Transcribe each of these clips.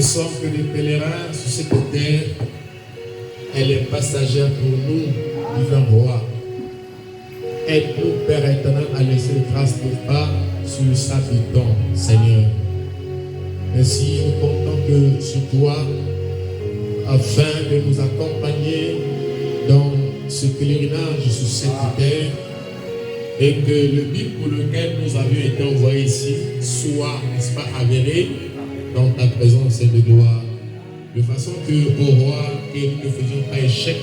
Nous sommes que des pèlerins sur cette terre. Elle est passagère pour nous, divin roi. Aide-nous, Père éternel, à laisser les traces de pas sur le sable du temps, Seigneur. Ainsi, nous comptons que sur toi, afin de nous accompagner dans ce pèlerinage sur cette terre, et que le but pour lequel nous avions été envoyés ici soit, n'est-ce pas, avéré dans ta présence et de gloire. De façon que, ô roi, que nous ne faisions pas échec,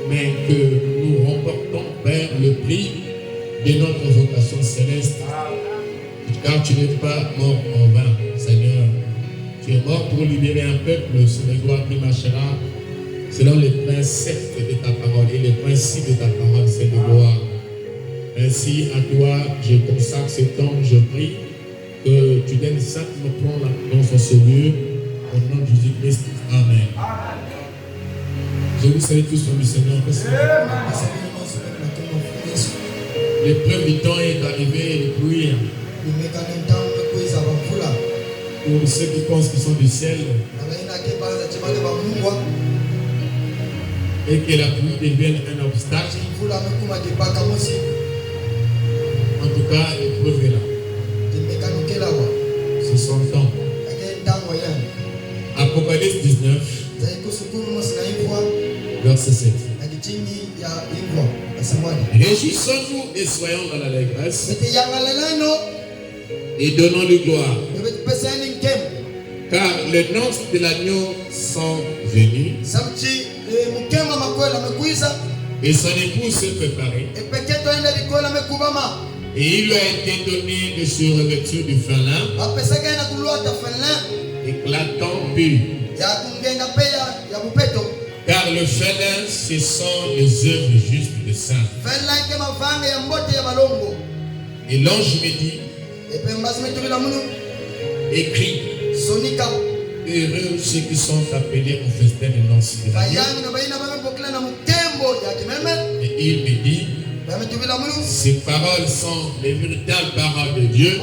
mais que nous remportons, Père, le prix de notre vocation céleste. Car tu n'es pas mort en vain, Seigneur. Tu es mort pour libérer un peuple sur les gloires qui marchera selon les préceptes de ta parole et les principes de ta parole, c'est de gloire. Ainsi, à toi, je consacre ce temps, je prie que tu donnes simplement prendre dans son lieu, au nom de Jésus-Christ. Amen. Je vous salue tous au Seigneur. L'épreuve du temps est arrivée et depuis, pour ceux qui pensent qu'ils sont du ciel, et que la pluie devienne un obstacle, en tout cas, l'épreuve est là. C'est son temps. Apocalypse 19, verset 7. Réjouissons-nous et soyons dans l'allégresse et donnons-lui gloire. Car les noces de l'agneau sont venues et son épouse s'est préparée. Et il lui a été donné de se revêtir du fin lin, éclatant pur. Car le fin lin, ce sont les œuvres justes des saints. Et l'ange me dit, écrit: heureux ceux qui sont appelés au festin de noces de l'agneau. Et il me dit: ces paroles sont les véritables paroles de Dieu.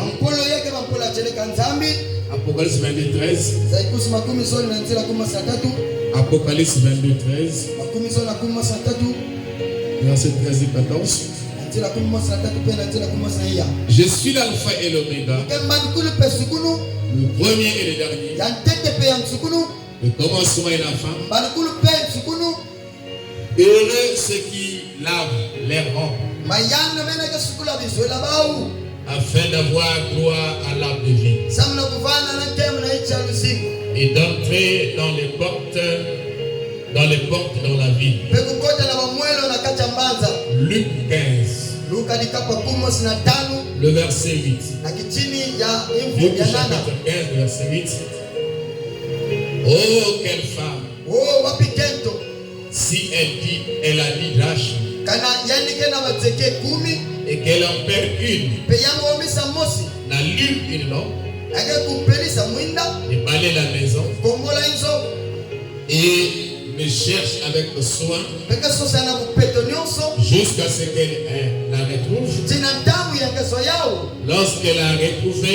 Apocalypse 22, 13. Apocalypse 22, 13. Verset 13 et 14. Je suis l'alpha et l'oméga, le premier et le dernier, le commencement et la fin. Heureux ceux qui lavent leurs robes, afin d'avoir droit à l'arbre de vie et d'entrer dans les portes dans la ville. Luc 15, le verset 8. Luc chapitre 15, le verset 8. Oh, quelle femme! Si elle a 10 drachmes et qu'elle en perd une, n'allume une lampe et balaye la maison et me cherche avec soin jusqu'à ce qu'elle la retrouve. Lorsqu'elle a retrouvé,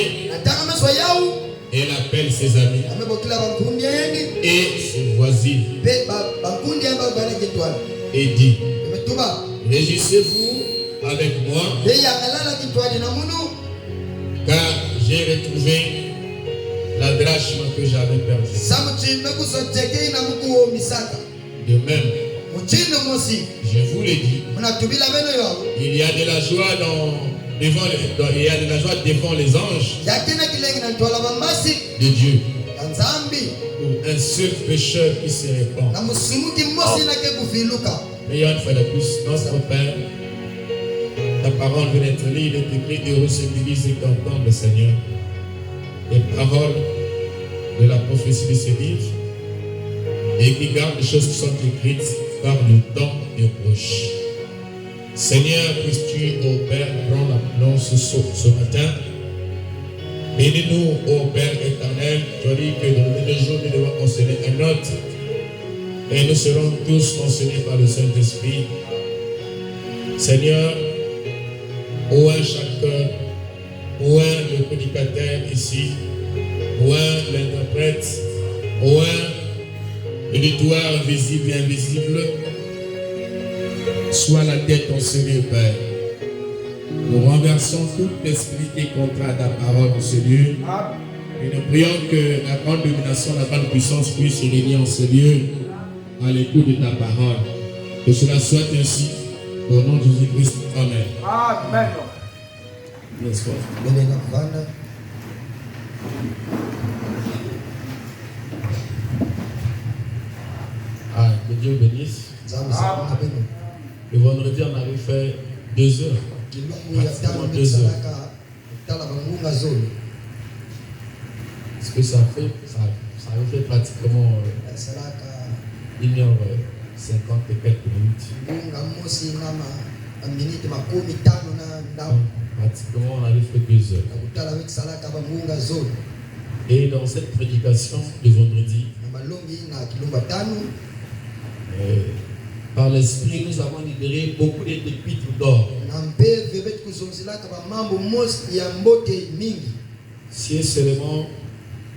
elle appelle ses amis et ses voisines et dit: réjouissez-vous avec moi, car j'ai retrouvé la drachme que j'avais perdue. De même, je vous l'ai dit, il y a de la joie devant les anges de Dieu pour un seul pécheur qui se répand. Mais une fois de plus, notre Père, ta parole vient d'être lue, il est écrit: heureux ceux qui lisent et qui entendent le Seigneur. Les paroles de la prophétie de ce livre et qui gardent les choses qui sont écrites par le temps et proche. Seigneur, puisses-tu, ô Père, prendre l'annonce ce matin. Bénis-nous, ô Père éternel. Tu as dit que dans le jour, nous devons concerner un autre. Et nous serons tous concernés par le Saint-Esprit. Seigneur, ô un chacun, ô un le prédicateur ici, ô un l'interprète, ô un l'auditoire visible et invisible, sois la tête en Seigneur Père. Nous renversons tout esprit qui est contre ta parole en ce lieu. Et nous prions que la grande domination, la grande puissance puisse se régner en ce lieu à l'écoute de ta parole. Que cela soit ainsi. Au nom de Jésus-Christ. Amen. Amen. Que Dieu bénisse. Le vendredi, on avait fait 2 heures. Pratiquement 2 heures. Ce que ça avait fait pratiquement 1h50 et quelques minutes. Pratiquement, on avait fait 2 heures. Et dans cette prédication de vendredi, par l'esprit, nous avons libéré beaucoup d'épîtres d'or. Si seulement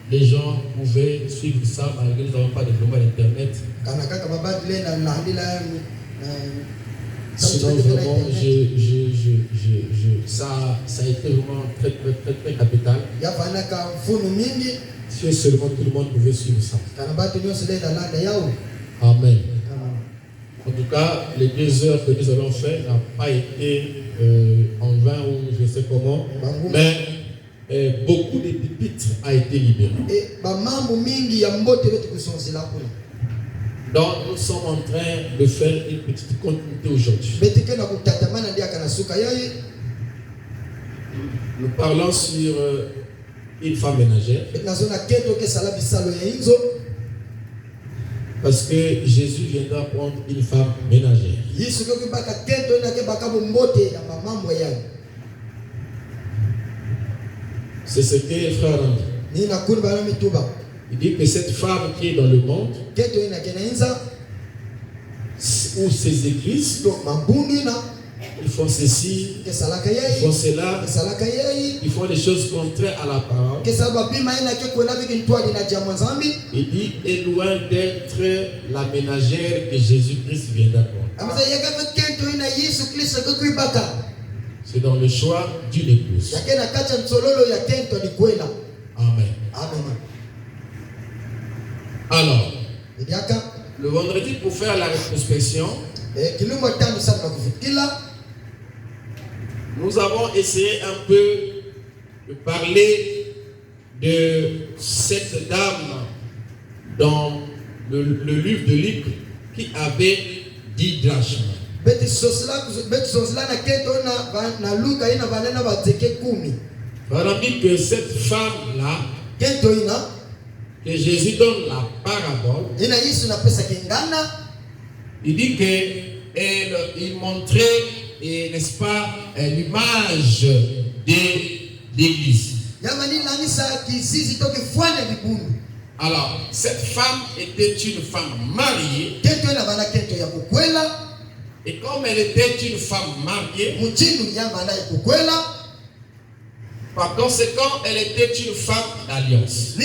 les gens pouvaient suivre ça, malgré que nous n'avons pas de développement d'internet. Sinon, vraiment, ça a été vraiment très capital. Si seulement tout le monde pouvait suivre ça. Amen. En tout cas, les 2 heures que nous avons fait n'ont pas été en vain ou je ne sais comment, mais beaucoup de pupitres a été libéré. Donc nous sommes en train de faire une petite continuité aujourd'hui. Nous parlons sur une femme ménagère. Parce que Jésus viendra prendre une femme ménagère. C'est ce que les frères ont dit. Il dit que cette femme qui est dans le monde, ou ses églises, ils font ceci, ils font cela, ils font des choses contraires à la parole. Il dit, est loin d'être la ménagère que Jésus-Christ vient d'apporter. C'est dans le choix d'une épouse. Amen. Alors, le vendredi, pour faire la rétrospection, nous avons essayé un peu de parler de cette dame dans le livre de Luc qui avait 10 drachmes. On a dit que cette femme-là, que Jésus donne la parabole, il dit qu'il montrait, n'est-ce pas, l'image de l'église. Alors, cette femme était une femme mariée. Et comme elle était une femme mariée, par conséquent, elle était une femme d'alliance.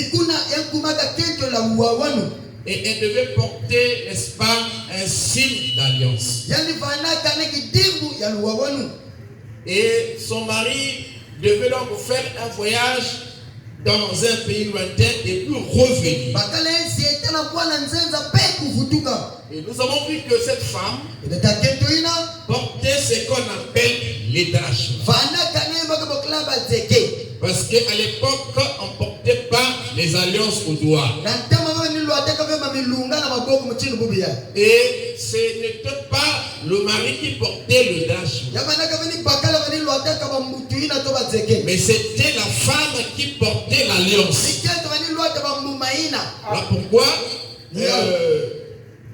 Et elle devait porter, n'est-ce pas, un signe d'alliance. Et son mari devait donc faire un voyage dans un pays lointain et puis revenir. Et nous avons vu que cette femme portait ce qu'on appelle les drachmes. Parce qu'à l'époque, on ne portait pas les alliances au doigt. Et ce n'était pas le mari qui portait le drachme. Mais c'était la femme qui portait l'alliance. Voilà pourquoi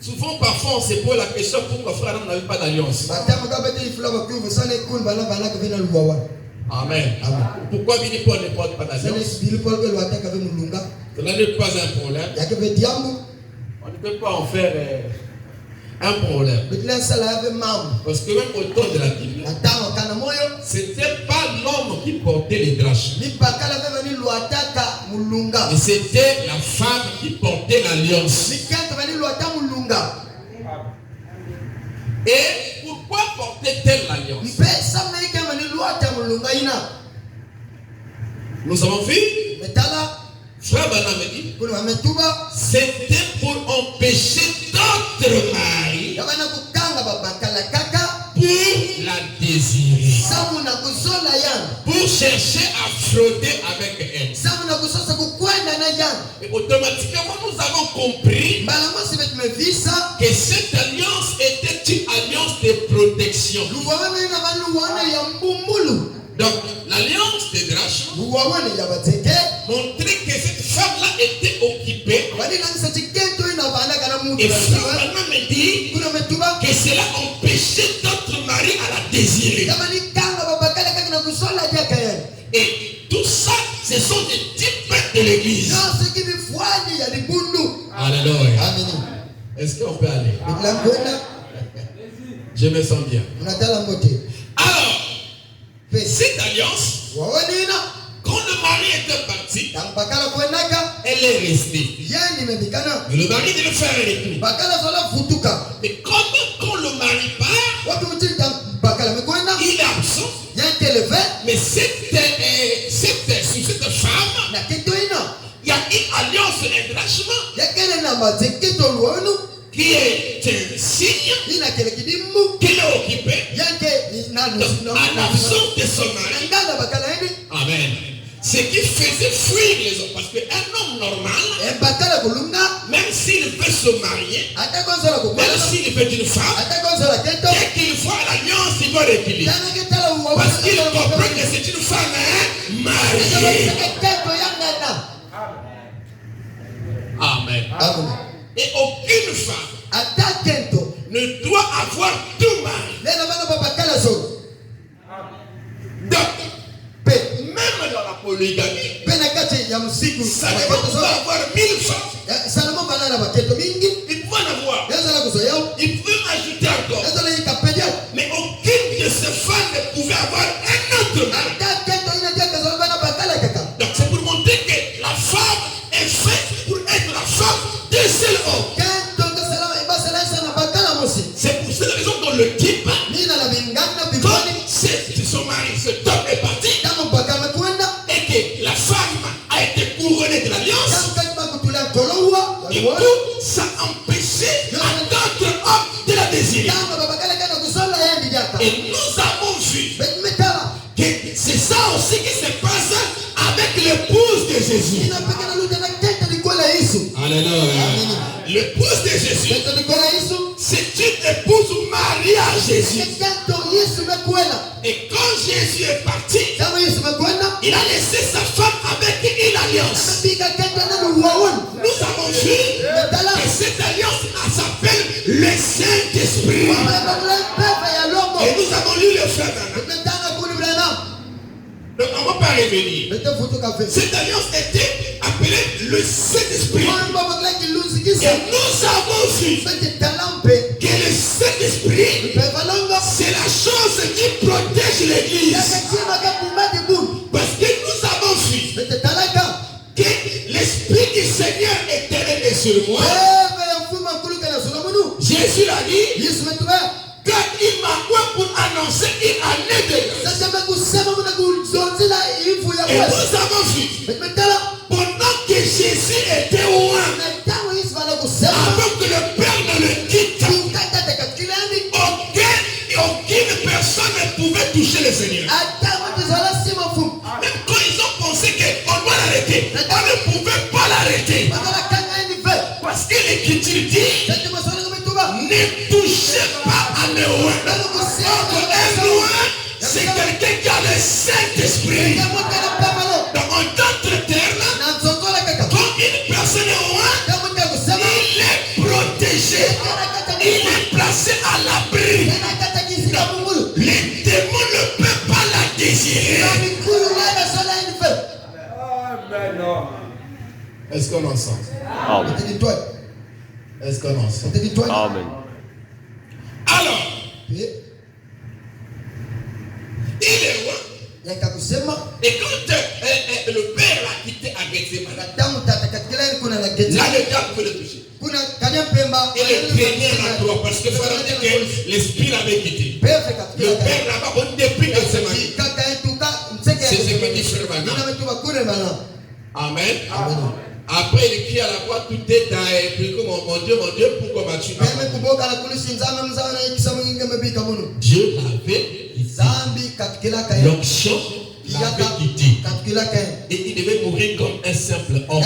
souvent, parfois, on se pose la question pourquoi frère n'avait pas d'alliance. Amen. Pourquoi Billy Paul ne porte pas d'alliance? Cela n'est pas un problème. On ne peut pas en faire un problème. Parce que même au temps de la Bible, ce n'était pas l'homme qui portait les drachmes. Mais c'était la femme qui portait l'alliance. Et pourquoi portait-elle l'alliance? Nous avons vu, frère Bana me dit, c'était pour empêcher d'autres maris pour la désirer, pour chercher à frauder avec elle. Et automatiquement nous avons compris que cette alliance était une alliance de protection. Donc l'alliance des drachmes montrait que cette femme-là était occupée. Et frère me dit que cela empêchait d'autres maris à la désirer. Et tout ça, ce sont des types de l'église. Alléluia. Est-ce qu'on peut aller? Je me sens bien. Alors, cette alliance, quand le mari était parti, elle est restée. Mais le mari devait faire un retour. Mais quand le mari part, il est absent. Mais cette femme, il y a une alliance d'endrachement qui est un signe qu'elle est occupée en l'absence de son mari. Amen. Ce qui faisait fuir les hommes. Parce qu'un homme normal, même s'il veut se marier, même s'il veut une femme, dès qu'il voit l'alliance, il va reculer. Parce qu'il comprend que c'est une femme mariée. Amen. Et aucune femme ne doit avoir deux maris. Donc, même dans la polygamie, ça ne va pas avoir 1000 femmes. Il pouvait en avoir. Il pouvait ajouter encore. Mais aucune de ces femmes ne pouvait avoir un autre mari. Donc c'est pour montrer que la femme est faite pour être la femme d'un seul homme. C'est pour cette raison qu'on le dit pas. Quand son mari, cet homme est parti, et que la femme a été couronnée de l'alliance, et tout ça empêchait à d'autres hommes de la désirer. Et nous avons vu que c'est ça aussi qui se passe avec l'épouse de Jésus. Alléluia. L'épouse de Jésus, c'est une épouse mariée à Jésus. Et quand Jésus est parti, il a laissé sa femme avec une alliance. Nous avons vu que cette alliance s'appelle le Saint-Esprit. Et nous avons lu le frère Nana. Donc on ne va pas revenir. Cette alliance était appelée le Saint-Esprit. Et nous avons vu que le Saint-Esprit, c'est la chose qui protège l'Église. Parce que nous avons vu que l'Esprit du Seigneur est élevé sur moi. Jésus l'a dit, quand il m'a pour annoncer une année de grâce. Et nous avons vu, pendant que Jésus était loin, avant que le Père ne le quitte, aucune personne ne pouvait toucher le Seigneur. Même quand ils ont pensé qu'on doit l'arrêter, on ne pouvait pas l'arrêter. Parce que l'Écriture dit, ne touchez pas à loin. Un loin, c'est quelqu'un qui a le Saint-Esprit. Donc en d'autres termes, quand une personne est loin, il est protégé. Il est placé à l'abri. Les démons ne peuvent pas la désirer. Est-ce qu'on en sent? Est-ce qu'on en sent? Amen. Alors, il est loin. Et quand le père l'a quitté à Gethsemane, là le diable peut le toucher. Et le craignait la croix parce qu'il fallait dire que l'esprit l'avait quitté. Le père là-bas, on depuis Gethsemane. C'est ce que dit Frère Bana. Amen. Après il crie à la croix, tout est dans mon Dieu, pourquoi m'as-tu pas? Dieu l'avait l'onction l'avait quitté. Et il devait mourir comme un simple homme.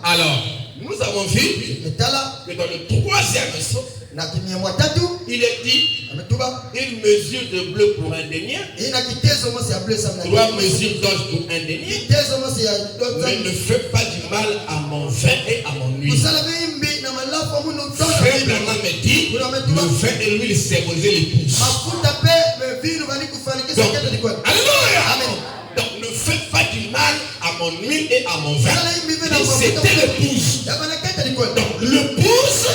Alors, nous avons vu que dans le troisième saut, il est dit une mesure de bleu pour un denier, 3 mesures d'orge pour un denier, mais ne fais pas du mal à mon vin et à mon huile. Frère Branham me dit, le vin et l'huile symbolisaient l'épouse. Alléluia. Donc ne fais pas du mal à mon huile et à mon vin. C'était l'épouse. Donc l'épouse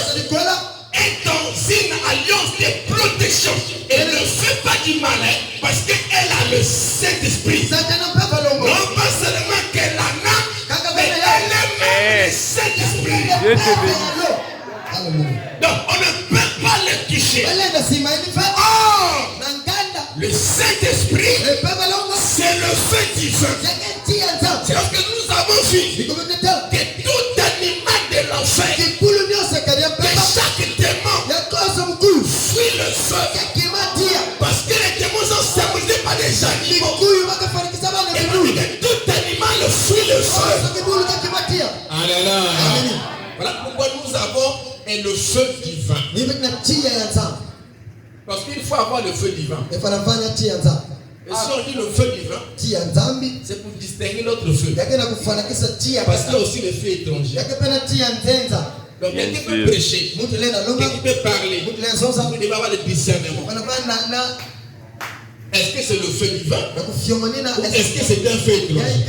est dans une alliance de protection. Et ne fait pas du mal, parce qu'elle a le Saint-Esprit. Non pas seulement qu'elle en a, mais elle aime le Saint-Esprit. Donc on ne peut pas le toucher. Oh, le Saint-Esprit, c'est le feu divin. C'est parce que nous avons vu que tout animal de l'enfer, que chaque démon fuit le feu. Parce que les démons sont symbolisés par des animaux. Et que tout animal fuit le feu. Alléluia. Voilà pourquoi nous avons le feu divin. Parce qu'il faut avoir le feu divin. Et si on dit le feu divin, c'est pour distinguer l'autre feu. Parce qu'il y a aussi le feu étranger. Donc quelqu'un peut prêcher, quelqu'un peut parler, il peut avoir le discernement. Est-ce que c'est le feu divin ou est-ce que c'est un feu étranger?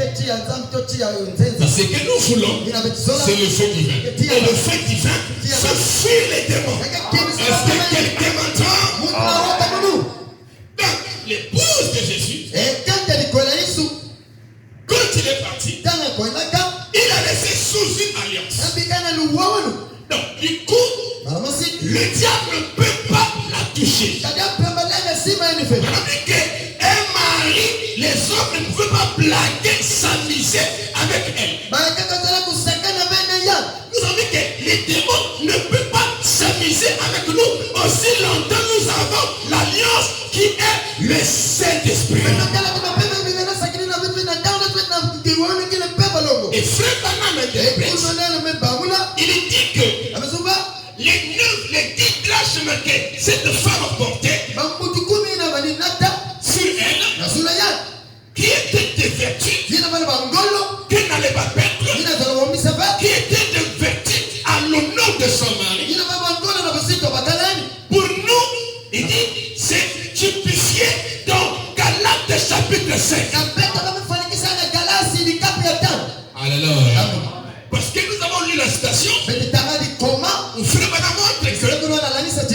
Ce que nous voulons, c'est le feu divin. Et le feu divin fait fuir les démons. Est-ce que quelqu'un m'entend? Donc, l'épouse de Jésus, quand il est parti, il a laissé sous une alliance. Donc, du coup, le diable ne peut pas la toucher. Un mari, les hommes ne pouvaient pas blaguer, s'amuser avec elle. Nous avons dit que les démons ne peuvent pas s'amuser avec nous aussi longtemps nous avons l'alliance qui est le Saint-Esprit. Et frère Branham il dit que les 10 drachmes que cette femme portait sur elle, qui était des vertus qu'elle n'allait pas perdre, qui était des vertus à l'honneur de son mari. Pour nous, il dit, c'est typifié dans Galates chapitre 5. Alléluia. Parce que nous avons lu la citation.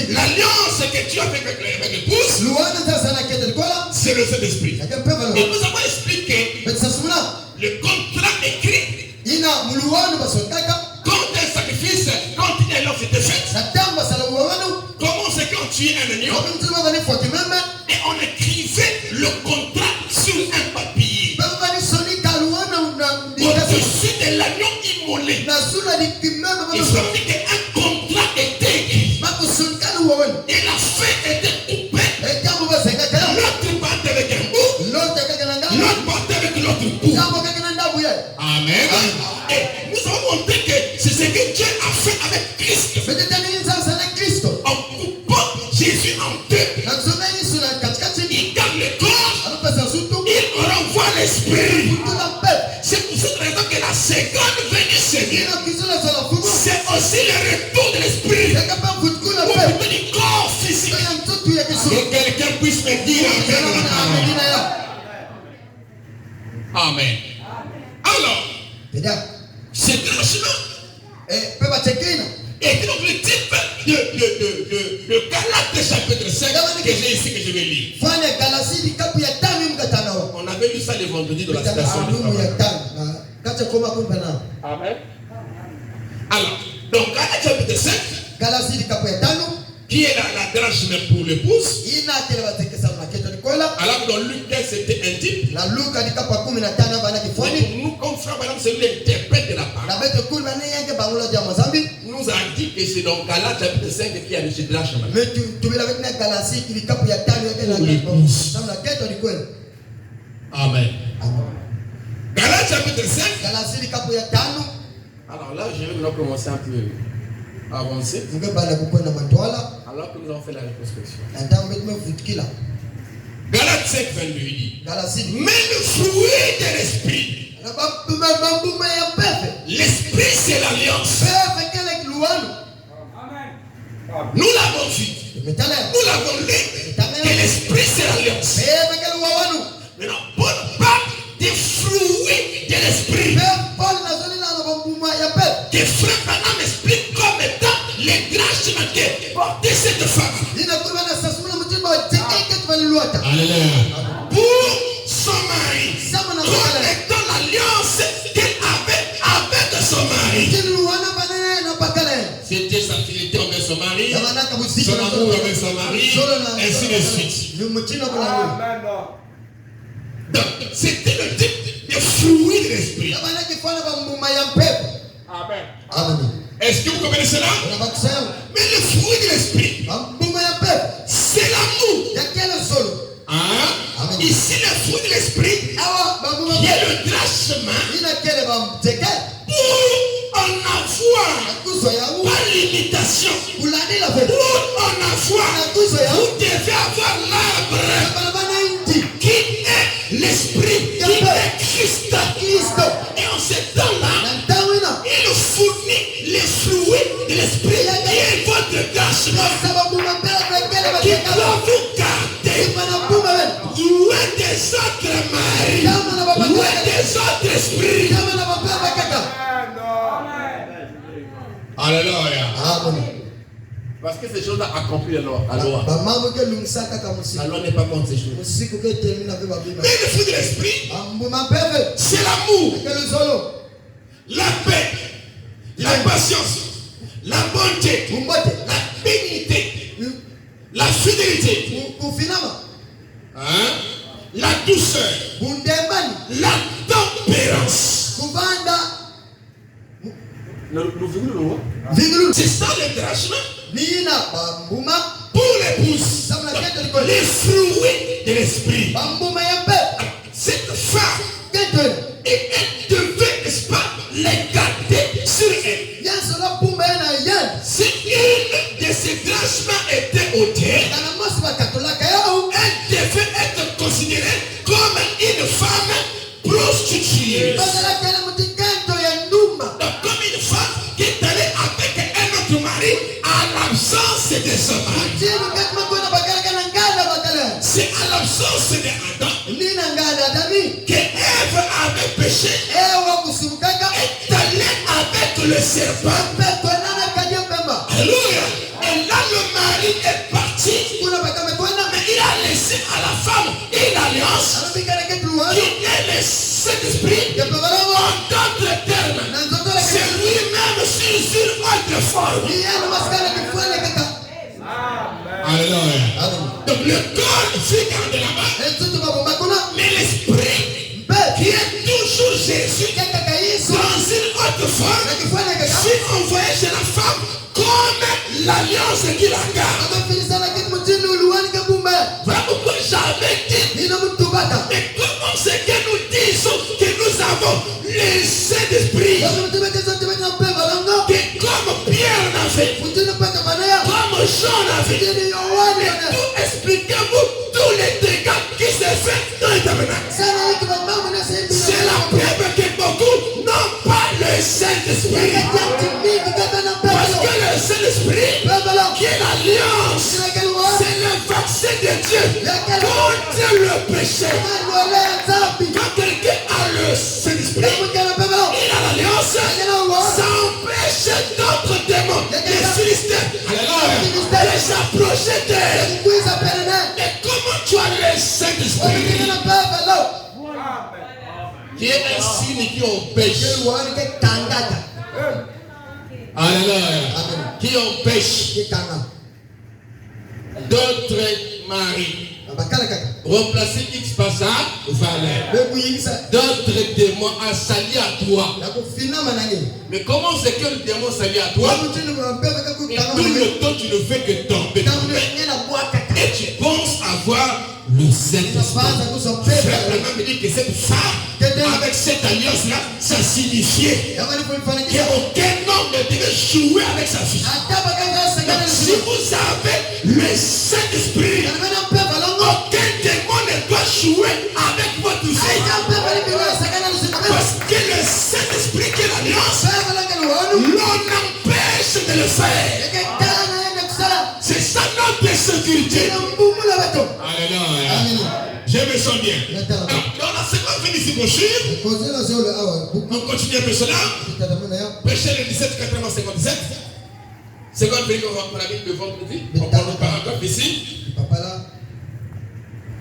L'alliance que tu as fait avec l'épouse, c'est le Saint-Esprit. Et nous avons expliqué le contrat écrit. Quand un sacrifice, quand il y a l'offre était faite, comment c'est quand tu es un agneau? Et on écrivait le contrat sur un papier. Au-dessus de l'agneau immolé. Il faut dire qu'un contrat était écrit. Et la fin était coupée. L'autre partait avec un bout. L'autre partait avec l'autre bout. Amen. Et nous avons montré que c'est ce que Dieu a fait avec Christ. En coupant Jésus en deux. Il garde le corps. Il renvoie l'esprit. C'est pour cette raison que la seconde venue Seigneur, c'est aussi le retour de l'esprit. Ou plutôt du corps physique. Que quelqu'un puisse me dire Amen. Alors, c'est un chemin. Et donc le type de Galates chapitre 5 que j'ai ici, que je vais lire. On avait lu ça le vendredi de la citation. Amen. Alors, donc Galates chapitre 5, qui est la drachme pour l'épouse. Alors dans Luc 15 c'était un type. Nous comme frère madame c'est l'interprète de la parole. Nous a dit que c'est dans Galates chapitre 5 qui a le drachme. Amen. Galates chapitre 5. Alors là je vais commencer un peu avancer. Alors que nous avons fait la reconstruction. Galates 5, 22, il dit. Mais le fruit de l'esprit. L'esprit c'est l'alliance. Nous l'avons vu. Nous l'avons lu. Et l'esprit c'est l'alliance. Maintenant, bonne part des fruits de l'esprit. Que frère Branham explique comme étant les drachmes que portait cette femme. Alléluia. Pour son mari. Comme étant l'alliance qu'elle avait avec son mari. C'était sa fidélité envers son mari, son amour avec son mari, ainsi de suite. Donc, c'était le type de fruit de l'esprit. Amen. Est-ce que vous comprenez cela? Mais le fruit de l'esprit, c'est l'amour. Ici, le fruit de l'esprit, qui est le drachme, pour en avoir, pas limitation, pour en avoir, vous devez avoir l'arbre qui est l'esprit, qui est Christ. Et en ce temps-là, il fournit les fruits de l'esprit qui est votre drachme, qui doit vous garder. loin des autres esprits. Alléluia. Amen. Parce que ces choses-là accomplissent la loi. La loi n'est pas contre ces choses. Mais le fruit de l'esprit, c'est l'amour, la paix, la patience, la bonté, la bénignité, la fidélité, la douceur, la tempérance. C'est ça l'encouragement pour l'épouse. Les fruits de l'esprit. Cette femme, et elle devait, n'est-ce pas, les garder sur elle. Si une de ces branchements était ôtée, elle devait être considérée comme une femme prostituée. Comme une femme qui est allée avec un autre mari à l'absence de son mari. C'est à l'absence d'Adam que Ève avait péché, est allée avec le serpent. Alléluia. Et là le mari est parti, mais il a laissé à la femme une alliance qui est le Saint-Esprit. En d'autres termes, c'est lui-même sur autre forme. Alléluia. Donc le corps figure de là-bas, mais l'esprit qui est toujours Jésus dans une autre forme, si on voyait chez la femme comme l'alliance qui la garde. Voilà pourquoi j'avais dit, mais comment c'est que nous disons que nous avons le Saint-Esprit, que comme Pierre l'a fait, comme Jean l'a fait, et tout expliquez-vous tous les dégâts qui se fait dans le tabernacle. C'est la preuve que beaucoup n'ont pas le Saint-Esprit. Parce que le Saint-Esprit, qui est l'alliance, c'est le vaccin de Dieu contre le péché. Quand quelqu'un a le Saint-Esprit, il a l'alliance, ça empêche d'autres démons, les Philistins, de s'approcher d'elle. Mais comment tu as le Saint-Esprit, qui est un signe qui empêche, qui empêche d'autres maris remplacer X par ça, d'autres démons à s'allier à toi. Mais comment c'est que le démon s'allie à toi et tout le temps tu ne fais que tomber et tu penses avoir le Saint-Esprit? Frère Branham me dit que cette femme, avec cette alliance-là, ça signifiait qu'aucun homme ne devait jouer avec sa fille. Donc, si vous avez le Saint-Esprit, aucun démon ne doit jouer avec votre fille. Parce que le Saint-Esprit qui est l'alliance, l'on empêche de le faire. C'est ça notre sécurité. Alléluia. Je me sens bien. Dans la seconde fin ici, on continue un peu cela. Prêchez le 17, 80, 57. Seconde fin, on va la Bible de vendredi. On prend le paragraphe ici.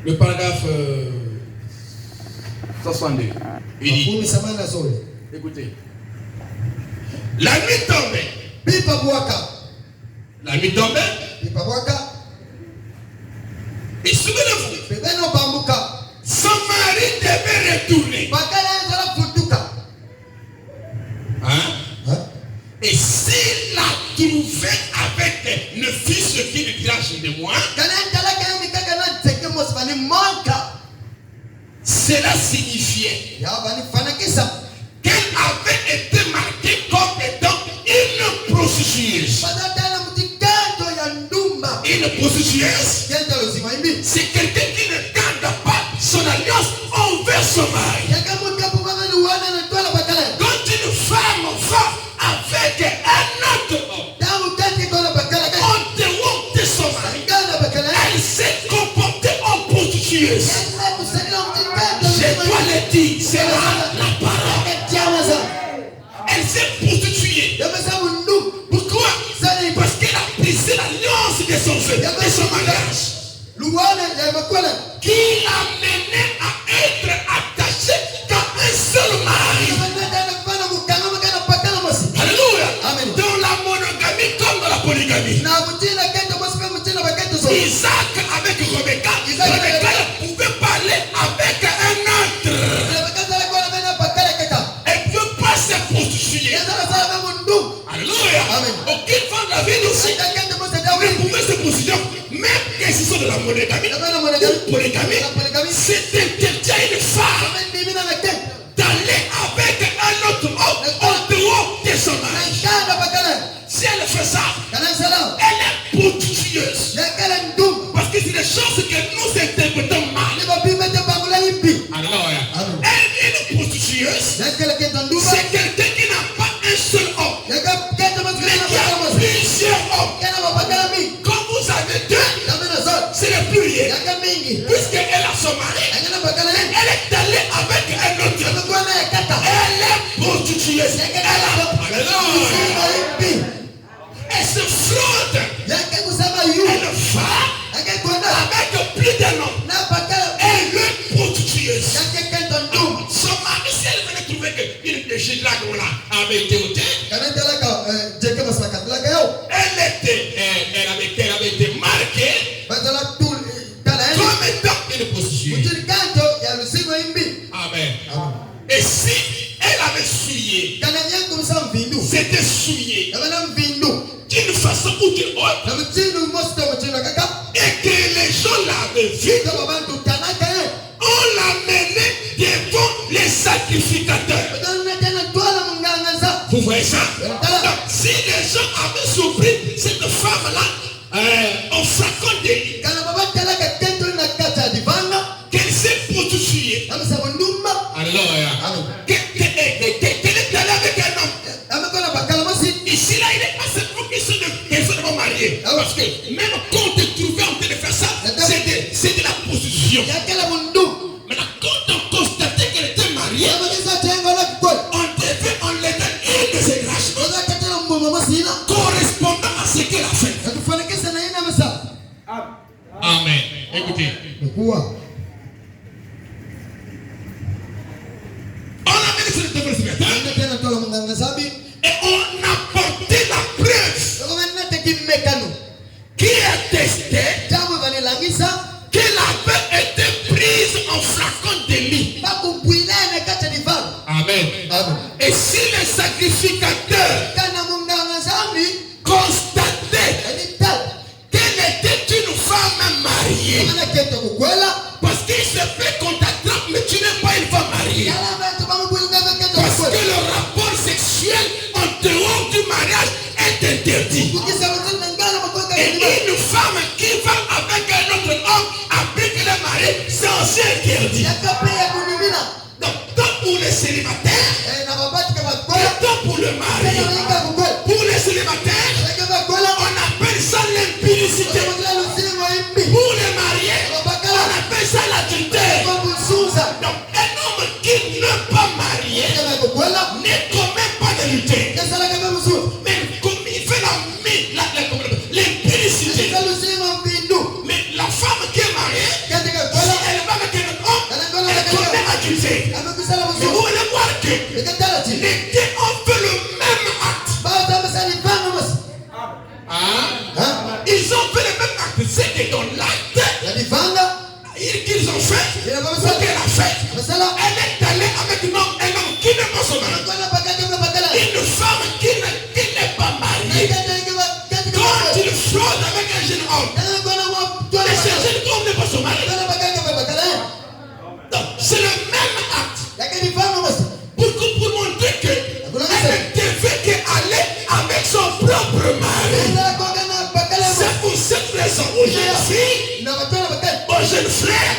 Le paragraphe 62. Il dit, écoutez. La nuit tombait. La nuit tombait. Et souvenez-vous, son mari devait retourner. Et s'il l'a trouvé avec le fils qui ne crache de moi, cela signifiait qu'elle avait été marquée comme étant une prostitueuse. Une prostitueuse, c'est quelqu'un qui ne garde pas son alliance envers son mari. Quand une femme va avec un autre homme, en dehors de son mari, elle s'est comportée en prostitueuse. Je dois le dire, qui l'a mené à être attaché qu'à un seul mari. Alléluia. Dans la monogamie comme dans la polygamie. Isaac avec Rebecca, Rebecca ne pouvait parler avec un autre. Elle ne peut pas se prostituer. Alléluia. Aucune femme de la vie aussi ne pouvait se prostituer. Même que ce soit de la monogamie ou polygamie, c'est interdit à une femme d'aller avec un autre homme en dehors de son mari. Si elle fait ça, elle est prostitueuse. Parce que c'est des choses que nous interprétons mal. Alors, une prostitueuse, c'est quelqu'un qui n'a pas un seul homme, mais qui a plusieurs hommes. Quand vous avez deux, c'est le pluriel. Puisqu'elle a son mari, elle est allée avec un autre. Elle est prostitueuse. Elle se frotte. Elle va avec plus d'un homme. Elle est prostitueuse. Son mari, si elle venait trouver qu'une de chez là avait été ôtée, elle avait été marquée comme étant une prostituée. Amen. Et si elle avait souillé, c'était souillé d'une façon ou d'une autre, et que les gens l'avaient vu, on l'a mené devant les sacrificateurs. Vous voyez ça? Donc, si les gens avaient surpris cette femme-là, en flacon de lit, qu'elle s'est prostituée. Alléluia. Qu'elle est allée avec un homme. Ici, là, il n'est pas seulement question de se marier. Parce que même quand on te trouvait en train de faire ça, c'est de la prostitution. Maintenant, quand on constatait qu'elle était mariée, on devait enlever une de ses grâces correspondant à ce qu'elle a fait. Amen. Écoutez. On a mis sur le témoignage et on a porté la preuve qui attestait qu'elle avait été prise en flacon de lit. Amen. Et si les sacrificateurs constataient qu'elle était une femme mariée, parce qu'il se fait qu'on t'attrape, mais tu n'es pas une femme mariée. Parce que le rapport sexuel en dehors du mariage est interdit. Et une femme qui va avec un autre homme après qu'elle est mariée, c'est aussi interdit. Donc, tant pour les célibataires, tant pour le mari. Pour les célibataires, on appelle ça l'impudicité. Pour les mariés, on appelle ça l'adultère. Donc, un homme qui n'est pas marié ne commet pas d'adultère. Mais comme il fait l'impudicité. Mais la femme qui est mariée, si elle va avec un homme, elle commet adultère. Mais vous allez voir que les deux ont fait le même acte. Ils ont fait le même acte. C'est que dans l'acte qu'ils ont fait, ce qu'elle a fait, elle est allée avec un homme qui n'est pas son mari. Une femme qui n'est pas mariée. Quand il fraude avec un jeune homme, et ce jeune homme n'est pas son mari. Donc c'est le même acte. Pour montrer qu'elle devait aller avec son propre mari. C'est pour cette raison aux jeunes filles, aux jeunes frères,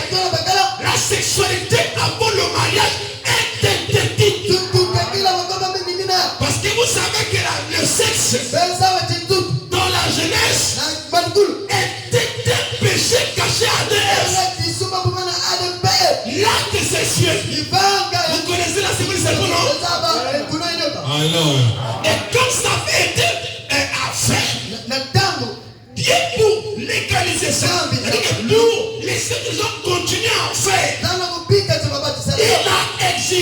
la sexualité avant le mariage est interdite. Parce que vous savez que le sexe dans la jeunesse était un péché caché à Dieu. L'acte sexuel. Vous connaissez la seconde serpent, non? Alors, et comme ça avait été affaire, Dieu pour légaliser ça, pour les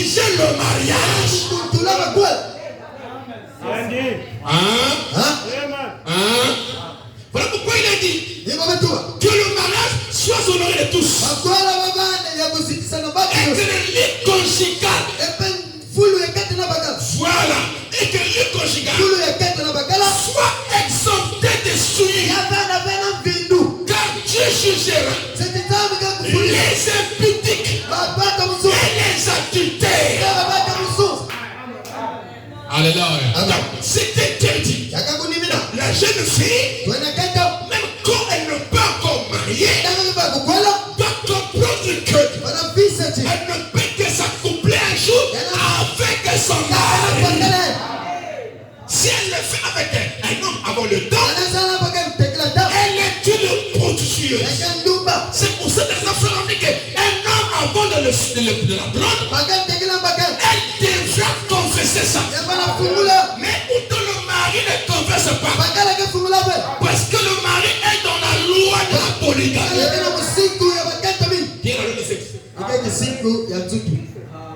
corriger le mariage. Voilà pourquoi il a dit que le mariage soit honoré de tous. Et que le lit conjugal. Voilà. Et que le lit conjugal soit exempté de souillure. Car Dieu jugera les impudiques et les adultères. Alléluia. C'est interdit. La jeune fille, même quand elle ne peut encore marier, doit comprendre que elle ne peut que s'accoupler un jour avec son mari. Si elle le fait avec un homme avant le temps, elle est une prostituée. C'est pour ça que les enfants ont dit qu'un homme avant de la prendre, elle devra confesser ça. Mais pourtant le mari ne confesse pas. Parce que le mari est dans la loi de la polygamie. Qui est la loi du sexe.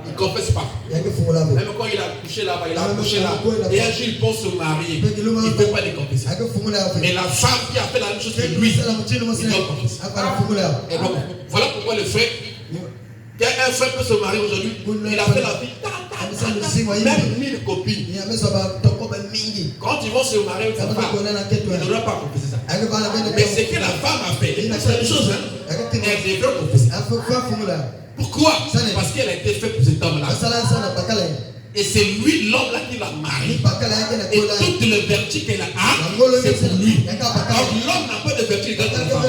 Il ne confesse pas. Même quand il a couché là-bas, il a couché là. Et un jour il pense se marier. Il ne peut pas les confesser. Et la femme qui a fait la même chose que lui, il doit confesser. Voilà pourquoi le frère, un frère peut se marier aujourd'hui, il a fait la vie. Même 1000 copines. Quand ils vont se marier, il ne doit pas confesser ça. Mais ce que la femme a fait, c'est la même chose. Elle devrait confesser. Pourquoi? Parce qu'elle a été faite pour cet homme-là. Et c'est lui, l'homme-là, qui l'a marié. Et toute le vertu qu'elle a, c'est pour lui. Alors l'homme n'a pas de vertu dans la femme.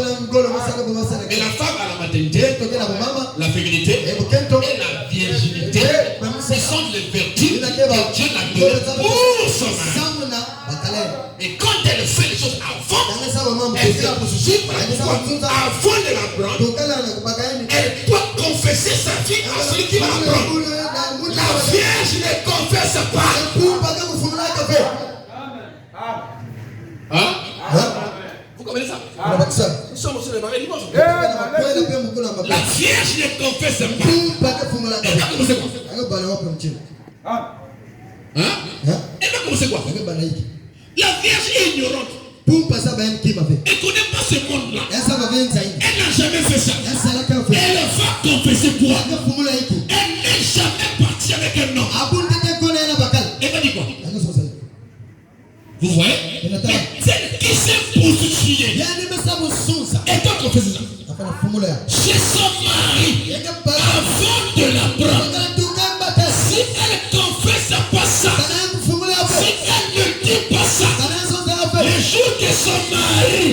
Mais la femme a la maternité, la féminité et la virginité. Ce sont les vertus que Dieu l'a données pour son mari. Et quand elle fait les choses avant, elle fait la position. Avant de la prendre, elle doit confesser sa vie à celui qui va la prendre. La Vierge ne confesse pas. Hein? Vous comprenez ça? Nous sommes aussi les mariés dimanche. La Vierge ne confesse pas. Elle va commencer quoi? Elle va commencer quoi? La Vierge est ignorante. Elle ne connaît pas ce monde-là. Elle n'a jamais fait ça. Elle va confesser quoi? Elle n'est jamais partie avec un homme. Elle va dire quoi? Vous voyez? Celle qui s'est prostituée, elle doit confesser ça. Chez son mari, avant de la prendre. Si elle ne confesse pas ça, si elle ne dit pas ça, le jour que son mari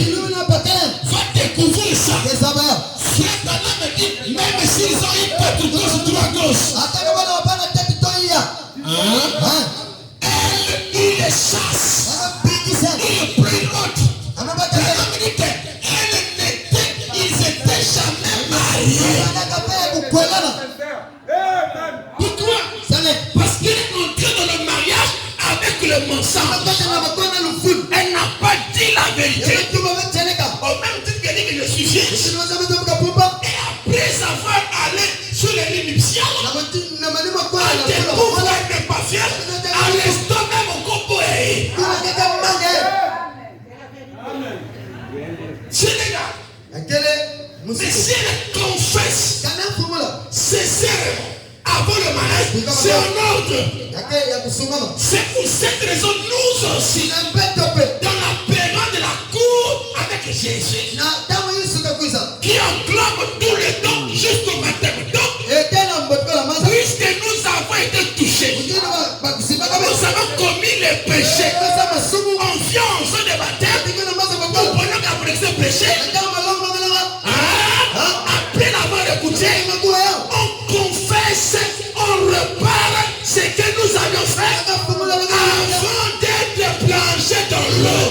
va découvrir ça, Frère Dana me dit, même s'ils ont une tête gauche, droite gauche, elle, il les chasse, il prit l'autre. Ils étaient jamais mariés. Pourquoi? Parce qu'elle est entrée dans le mariage avec le mensonge. Elle n'a pas dit la vérité. Au même titre qu'elle dit que je suis vierge. Et après avoir allé sur les lignes nuptiales, elle découvre qu'elle n'est pas vierge. À l'instant même au combo. Sénégal. Mais si elle confesse sincèrement avant le mariage, c'est un ordre. C'est pour cette raison nous aussi, dans la période de la cour avec Jésus, qui acclame tout le temps jusqu'au matin. Donc, puisque nous avons été touchés, nous avons commis les péchés, on vient en fin de baptême, nous prenons la protection péché. Après l'avoir écouté, on confesse, on repart ce que nous avions fait avant d'être plongés dans l'eau.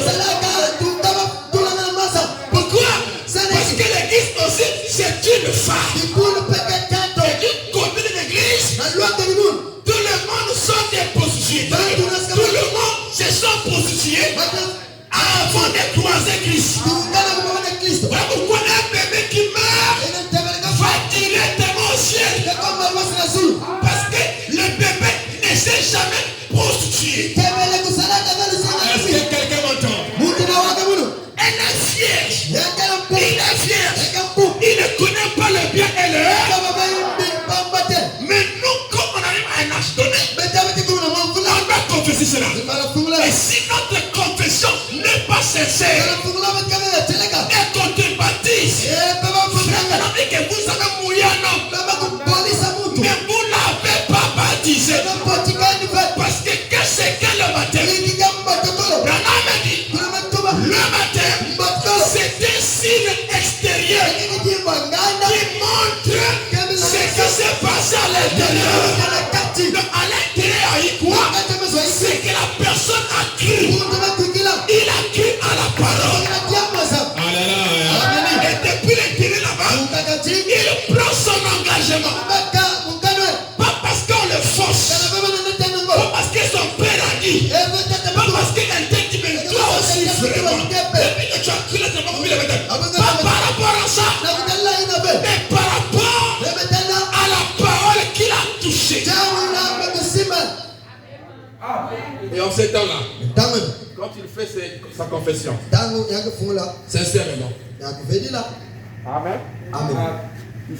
Pourquoi? Parce que l'église aussi, c'est une femme. Et une copine de l'église, tout le monde sont des prostituées. Tout le monde se sont prostitués avant de croiser Christ. Voilà pourquoi un bébé qui meurt va directement au ciel. Parce que Dieu. Est-ce que quelqu'un m'entend? Elle est vierge. Il est vierge. Il ne connaît pas le bien et le mal. Mais nous, comme on arrive à un âge donné, on doit confesser cela. Et si notre confession n'est pas sincère, et qu'on te baptise, frère, que vous avez mouillé un homme, mais vous ne l'avez pas baptisé. Parce que qu'est-ce que le baptême? Le baptême, c'est un signe extérieur qui montre ce qui s'est passé à l'intérieur. À l'intérieur, il quoi? C'est que la personne a cru. Il a cru à la parole. Et depuis l'intérieur là-bas, il prend son engagement. Pas parce qu'on le force. Pas parce que son père a dit. Pas parce qu'elle t'a dit, mais toi aussi vraiment. Depuis que tu as cru pas par rapport à ça, mais par rapport à la parole qu'il a touchée. Et en ces temps-là, quand il fait sa confession, sincèrement, Amen. Il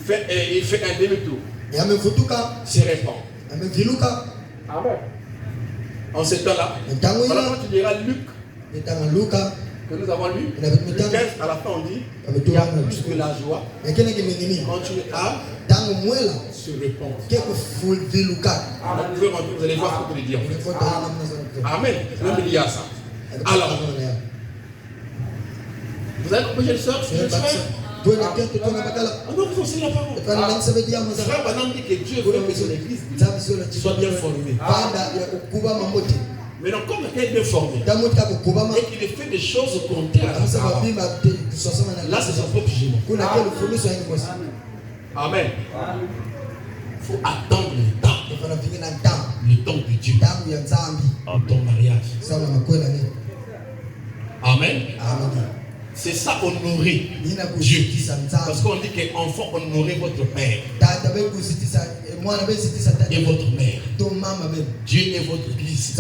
fait un demi-tour. Se répand. Amen. En ce temps-là, voilà quand tu liras Luc, que nous avons lu, Luc 15, à la fin on dit, il y a plus que la joie. Quand tu as, se répand. Vous allez voir ce que je dis en fait. Amen. Même il y a ça. Alors, vous avez compris, chers soeurs, on doit vous enseigner la parole. Frère Branham dit que Dieu veut que son église soit bien formée. Mais donc, comme elle est bien formée et qu'il fait des choses contraires à sa parole, là c'est son propre jugement. Amen. Il faut attendre le temps de Dieu, ton mariage. Amen. C'est ça, honorer Dieu. Parce qu'on dit qu'enfant, honorez votre père et votre mère. Dieu est votre église.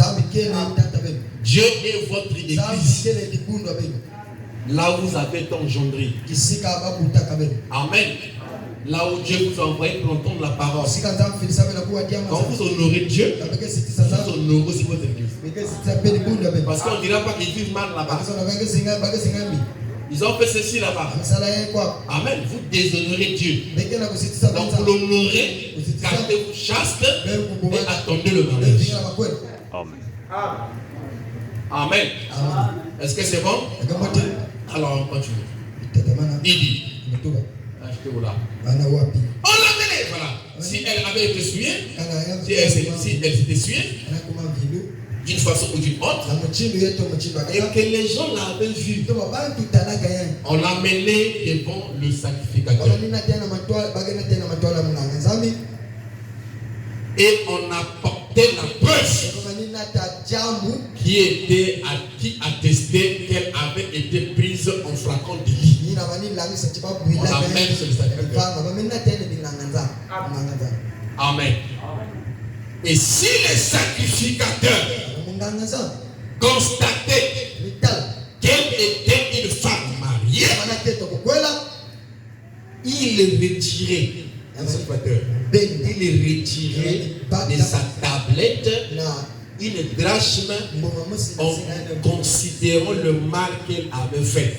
Dieu est votre église. Là où vous avez été engendré. Amen. Là où Dieu vous a envoyé pour entendre la parole. Quand vous honorez Dieu, vous honorez aussi votre église. Parce qu'on ne dira pas qu'ils vivent mal là-bas. Ils ont fait ceci là-bas. Amen. Vous déshonorez Dieu. Donc vous l'honorez, gardez-vous chaste et attendez le mariage. Amen. Amen. Est-ce que c'est bon? Alors on continue. Il dit. Achetez-vous-là. On l'a mené, voilà. Si elle avait été souillée, si elle s'était souillée, d'une façon ou d'une autre, et que les gens l'avaient vu, on l'a mené devant le sacrificateur. Et on a porté la preuve qui attestait qu'elle avait été prise en flacon de lit. On a même sur le sacrificateur. Amen. Et si les sacrificateurs constataient qu'elle était une femme mariée, il retiraient de sa tablette une drachme en considérant le mal qu'elle avait fait.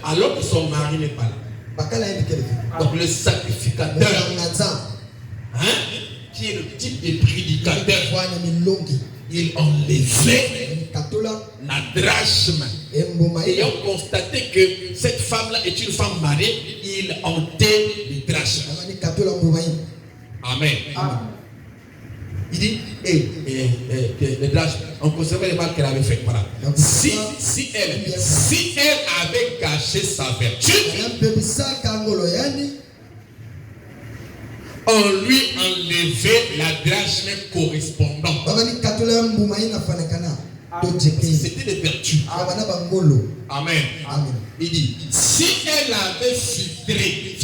Alors que son mari n'est pas là. Donc le sacrificateur, qui est le type de prédicateur, il enlevait la drachme. Ayant constaté que cette femme-là est une femme mariée, il entait les drachmes. Amen. Il dit, les drachmes, on conservait les mal qu'elle avait fait. Voilà. Si elle avait gâché sa vertu, on lui enlevait la drachme correspondante. C'était des vertus. Amen. Il dit, si elle avait filtré,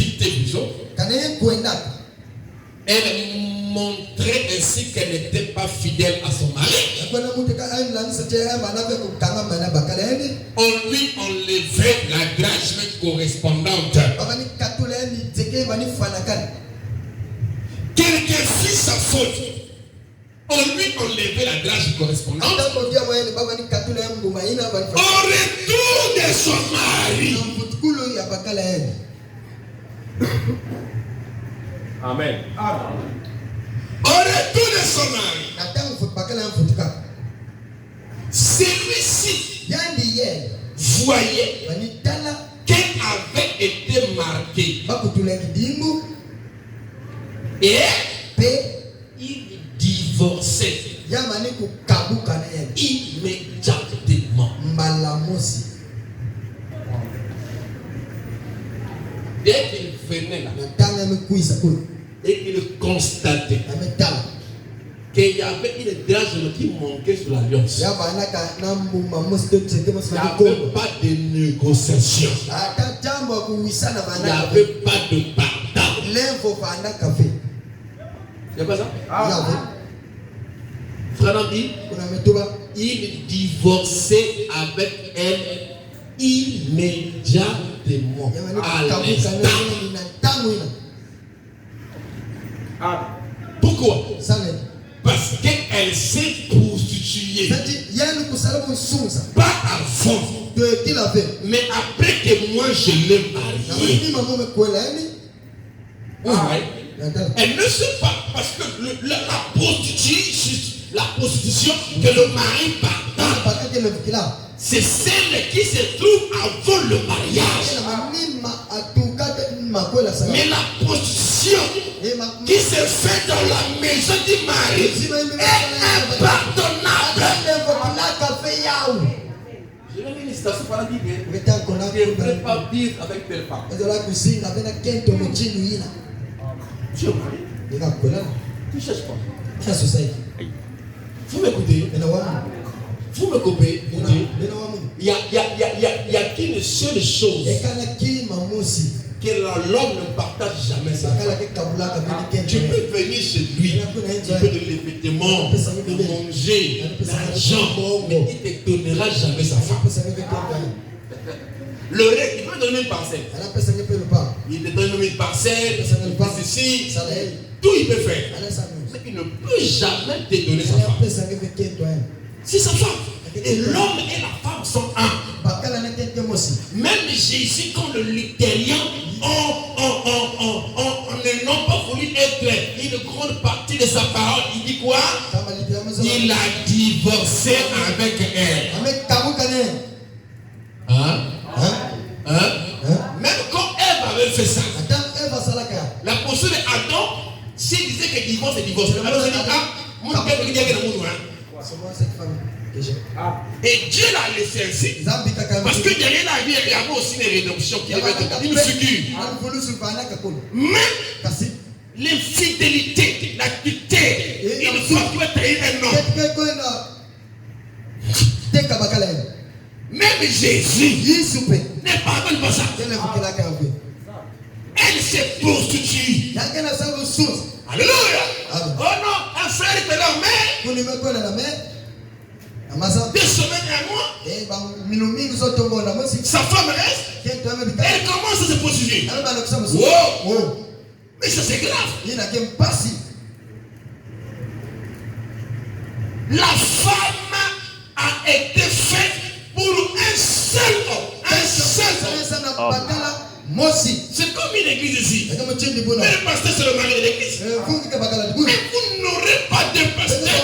elle montrer ainsi qu'elle n'était pas fidèle à son mari, on lui enlevait la grâce correspondante. Quelqu'un fit sa faute, on lui enlevait la grâce correspondante. Au retour de son mari. Amen. Au retour de son mari, celui-ci voyait qu'elle avait été marquée et il divorçait immédiatement. Dès qu'il venait là et qu'il constatait qu'il y avait une grâce qui manquait sur l'alliance, il n'y avait pas de négociation, il n'y avait pas de pardon. C'est pas ça? Frère dit, il divorçait avec elle immédiatement, à l'instant. Pourquoi? Parce qu'elle s'est prostituée. Pas avant, mais après que moi je l'ai mariée. Elle ne sait pas, parce que la prostitution que le mari pardonne, c'est celle qui se trouve avant le mariage. Mais la prostitution qui se fait dans la maison du mari est impardonnable. Je vais une citation pour la Bible. Je ne peux pas vivre avec telle femme. Tu es marié. Tu cherches pas. Vous m'écoutez? Vous me coupez? Il n'y a qu'une seule chose que l'homme ne partage jamais. Tu peux venir chez lui, tu peux donner les vêtements, manger, l'argent, mais il ne te donnera jamais sa femme. Le reste, il peut donner une parcelle. Il te donne une parcelle, il passe ici, tout il peut faire. Mais il ne peut jamais te donner sa femme. C'est sa femme. Et l'homme et la femme sont un. Même Jésus, quand le luthérien n'ont pas voulu être une grande partie de sa parole, il dit quoi? Il a divorcé avec elle. Même quand Ève avait fait ça, la posture d'Adam, s'il disait que divorce est divorce, alors il dit et Dieu l'a laissé ainsi. Parce que derrière la vie, il y avait aussi une rédemption qui devait être une figure. Même l'infidélité, la tutelle, une fois que tu as trahi un homme. Même Jésus ne pardonne pas ça. Elle s'est prostituée. Alléluia. Oh non, un frère était là, mais 2 semaines et un mois, sa femme reste, elle commence à se prostituer. Wow. Mais ça c'est grave. La femme a été faite pour un seul homme. C'est comme une église ici. Mais le pasteur c'est le mari de l'église. Mais vous n'aurez pas de pasteur.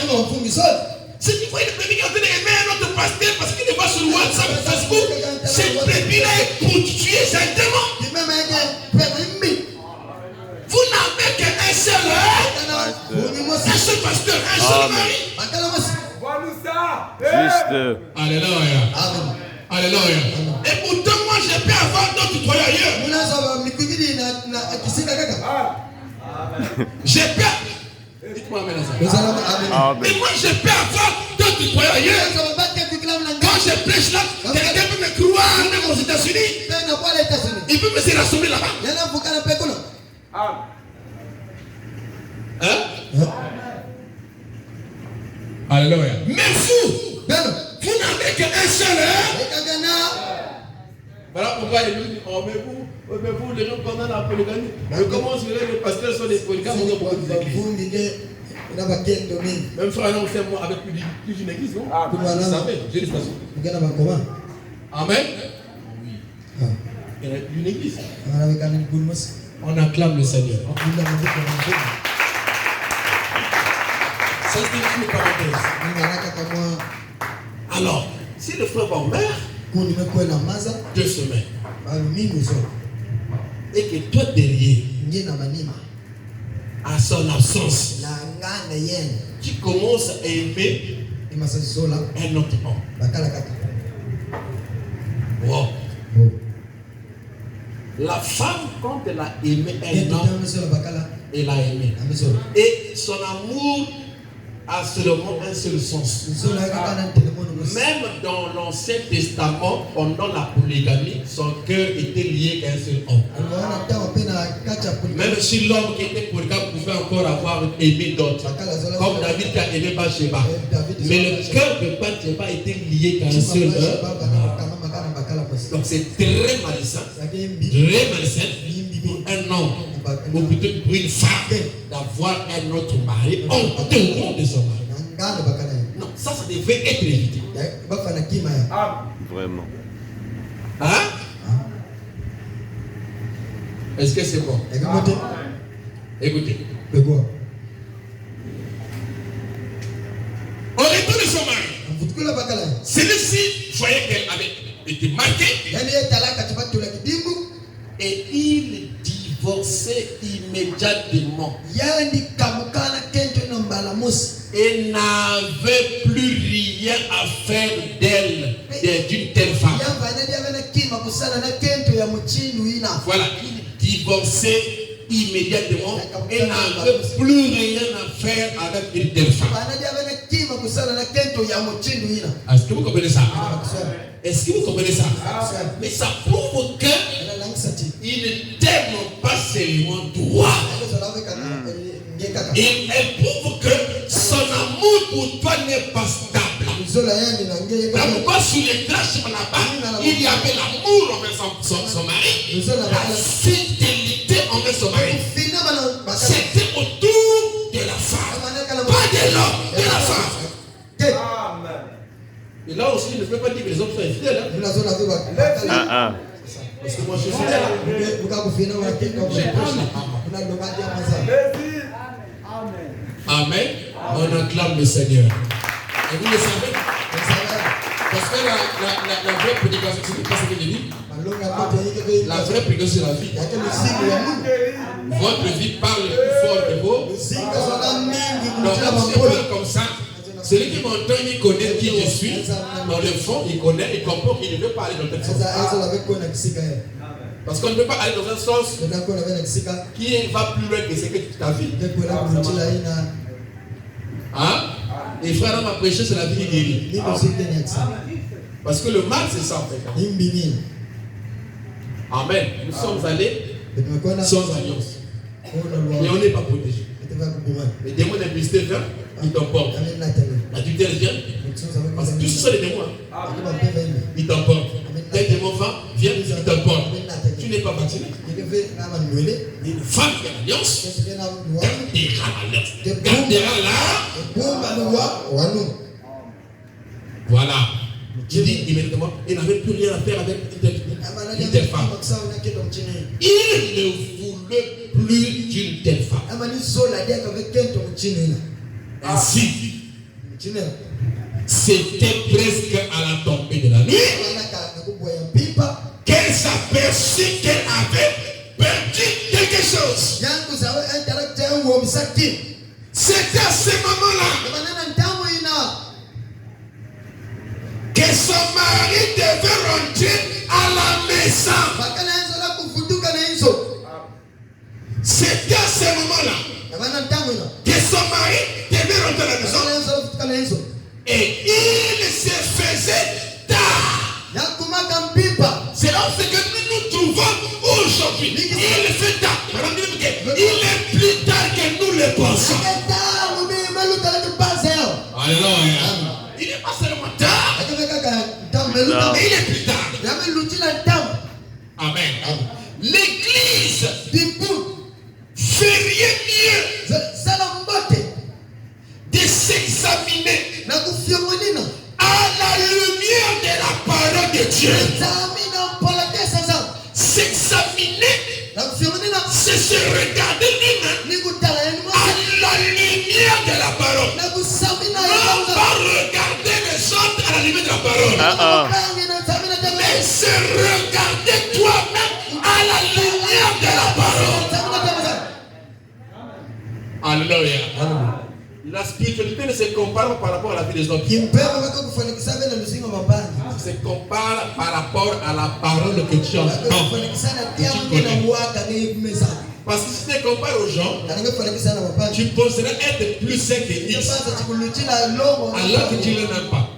C'est qu'il faut une brebis qui est en train d'aimer un autre pasteur parce qu'il est pas sur WhatsApp, Facebook. Cette brebis-là est prostituée, c'est un démon. Vous n'avez qu'un seul pasteur, un seul mari. Juste. Alléluia. Alléluia. Et pourtant, moi, j'ai pu avoir d'autres croyants ailleurs. J'ai pu. Dites-moi amen à ça. Et moi, j'ai pu avoir d'autres croyants ailleurs. Quand je prêche là, quelqu'un peut me croire même aux États-Unis. Il peut me se rassembler là-bas. Hein? Alléluia. Mais vous n'avez qu'un seul. Voilà pourquoi il nous dit, oh mais vous, les gens pendant la polygamie, comment les pasteurs sont des polygames, on a beaucoup d'églises. Même frère, on fait moi avec plus d'une église, non? Vous savez, j'ai des stations. Amen. Oui. Il y a une église. On acclame le Seigneur. Ça c'est une parenthèse. Alors, si le frère va en mer, 2 semaines, et que toi derrière, à son absence, tu commences à aimer un autre homme. Wow. La femme, quand elle a aimé un homme, elle a aimé. Et son amour a seulement un seul sens. Même dans l'Ancien Testament, pendant la polygamie, son cœur était lié qu'à un seul homme. Même si l'homme qui était polygame pouvait encore avoir aimé d'autres, comme David qui a aimé Bathsheba. Mais le cœur de Bathsheba était lié qu'à un seul homme. Donc c'est très malsain pour un homme, ou plutôt pour une femme, d'avoir un autre mari en dehors de son mari. Non, ça devait être évité. Vraiment. Hein? Est-ce que c'est bon? Écoutez. Au retour de son mari, celui-ci voyait qu'elle avait été mariée et il divorçait immédiatement. Et n'avait plus rien à faire d'elle, d'une telle femme. Voilà, il divorçait immédiatement et n'avait plus rien à faire avec une telle femme. Est-ce que vous comprenez ça? Est-ce que vous comprenez ça? Mais ça prouve qu'il ne t'aime pas seulement toi. Et elle prouve que son amour pour toi n'est pas stable. Pourquoi sur les craches là-bas, il y avait l'amour envers son mari, la fidélité envers son mari. C'était autour de la femme, pas de l'homme, de la femme. Et là aussi, il ne peut pas dire que les hommes sont infidèles. Parce que moi je suis Amen. On acclame le Seigneur. Et vous le savez? Parce que la vraie prédication, c'est pas ce que je dis. La vraie prédication, c'est la vie. Votre vie parle le plus fort que vous. Donc, si je parle comme ça, celui qui m'entend, il connaît qui je suis. Dans le fond, il connaît, il comprend qu'il ne veut pas aller dans tel sens. Parce qu'on ne peut pas aller dans un sens qui va plus loin que ce que tu as vu. Hein? Et frère, on m'a prêché, c'est la vie qui guérit. Parce que le mal, c'est ça en fait. Amen. Nous sommes allés sans alliance. Et on n'est pas protégé. Les démons d'impudicité viennent, ils t'emportent. L'adultère vient, parce que tous ce sont les démons. Ils t'emportent. Tel démon vient, il t'emporte. Tu n'es pas vacciné. Une femme qui a l'alliance gardera là. Voilà. Tu dis immédiatement, il n'avait plus rien à faire avec une telle femme. Il ne voulait plus d'une telle femme. Ainsi, c'était presque à la tombée de la nuit qu'elle s'aperçut qu'elle avait perdu quelque chose. C'était à ce moment-là que son mari devait rentrer à la maison. C'était à ce moment-là que son mari devait rentrer à la maison. Et il se faisait tard. C'est là ce que nous trouvons aujourd'hui. Il fait tard. Il est plus tard que nous le pensons. Alléluia. Mais il est plus tard. Amen. L'église ferait mieux de s'examiner à la lumière de la parole de Dieu. S'examiner, c'est se regarder lui-même à la lumière de la parole. Non pas regarder les autres à la lumière de la parole. Mais se regarder toi-même à la lumière de la parole. Alléluia. La spiritualité ne se compare pas par rapport à la vie des autres. Elle se compare par rapport à la parole que tu entends. Parce que si tu te compares aux gens, tu penserais être plus sain que X. Alors que tu ne l'aimes pas.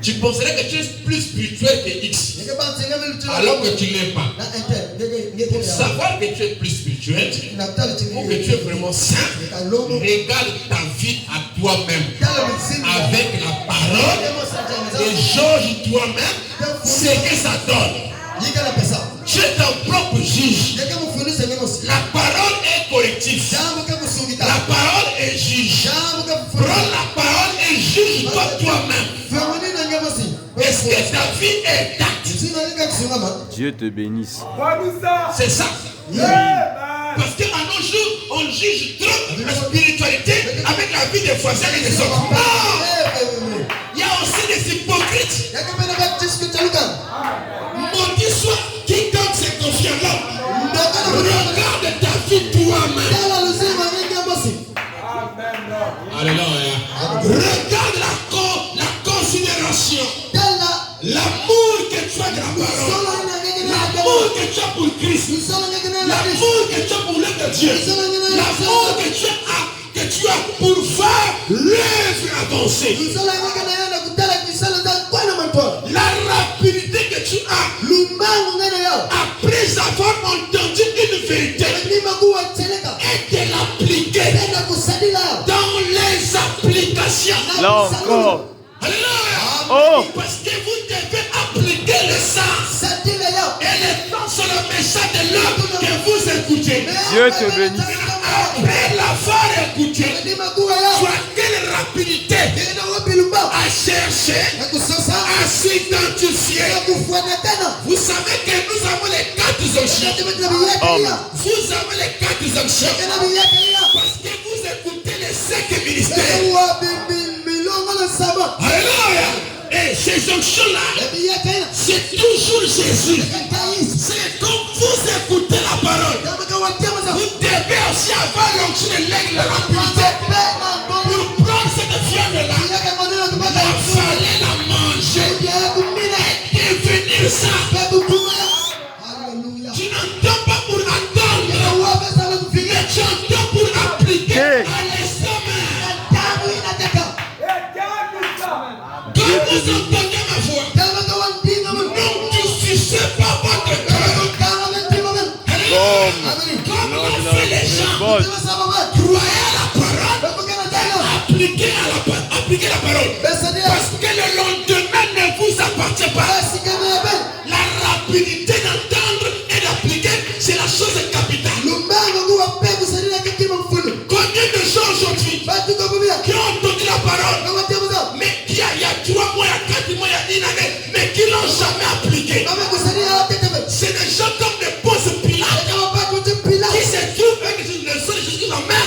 Tu penserais que tu es plus spirituel que X. Alors que tu ne l'aimes pas. Pour savoir que tu es plus spirituel, ou que tu es vraiment saint, regarde ta vie à toi-même avec la parole et jauge toi-même ce que ça donne. Tu es ton propre juge. La parole est corrective. La parole est juge. Prends la parole et juge-toi toi-même. Est-ce que ta vie est intacte? Dieu te bénisse. C'est ça. Parce qu'à nos jours, on juge trop la spiritualité avec la vie des voisins et des autres. Non! Il y a aussi des hypocrites. Maudit soit quiconque se confie en l'homme. Regarde ta vie toi-même. Alléluia. Regarde la considération. L'amour que tu as de la parole. L'amour que tu as pour Christ. L'amour que tu as pour l'œuvre de Dieu. L'amour que tu as pour faire l'œuvre avancée. La rapidité que tu as après avoir entendu une vérité et de l'appliquer dans les applications. Là encore. Alléluia. Oh. Parce que vous devez appliquer le sang. Et le temps sur le message de l'homme que vous écoutez. Dieu te bénisse. Après l'avoir écouté, soit quelle rapidité à chercher, à s'identifier. Vous savez que nous avons les 4 onctions. Vous avez les 4 onctions. Parce que vous écoutez les 5 ministères. Alléluia. Et ces onctions-là, c'est toujours Jésus. C'est comme vous écoutez la parole. Vous devez aussi avoir l'onction de l'aigle de la rapidité. Pour prendre cette viande-là, l'avaler, la manger et devenir ça. Tu n'entends pas pour attendre, mais tu entends pour appliquer à l'estomac. Quand vous entendez ma voix, n'obstruez pas votre cœur. Comme l'ont fait les gens, croyez à la parole, appliquez la parole. Parce que le lendemain ne vous appartient pas. La rapidité d'entendre et d'appliquer, c'est la chose capitale. Combien de gens aujourd'hui qui ont entendu la parole, mais qui y a 3 mois, il y a 4 mois, il y a 1 année, mais qui n'ont jamais appliqué? C'est des gens comme des postes pilates qui se trouvent avec le sang de Jésus dans la main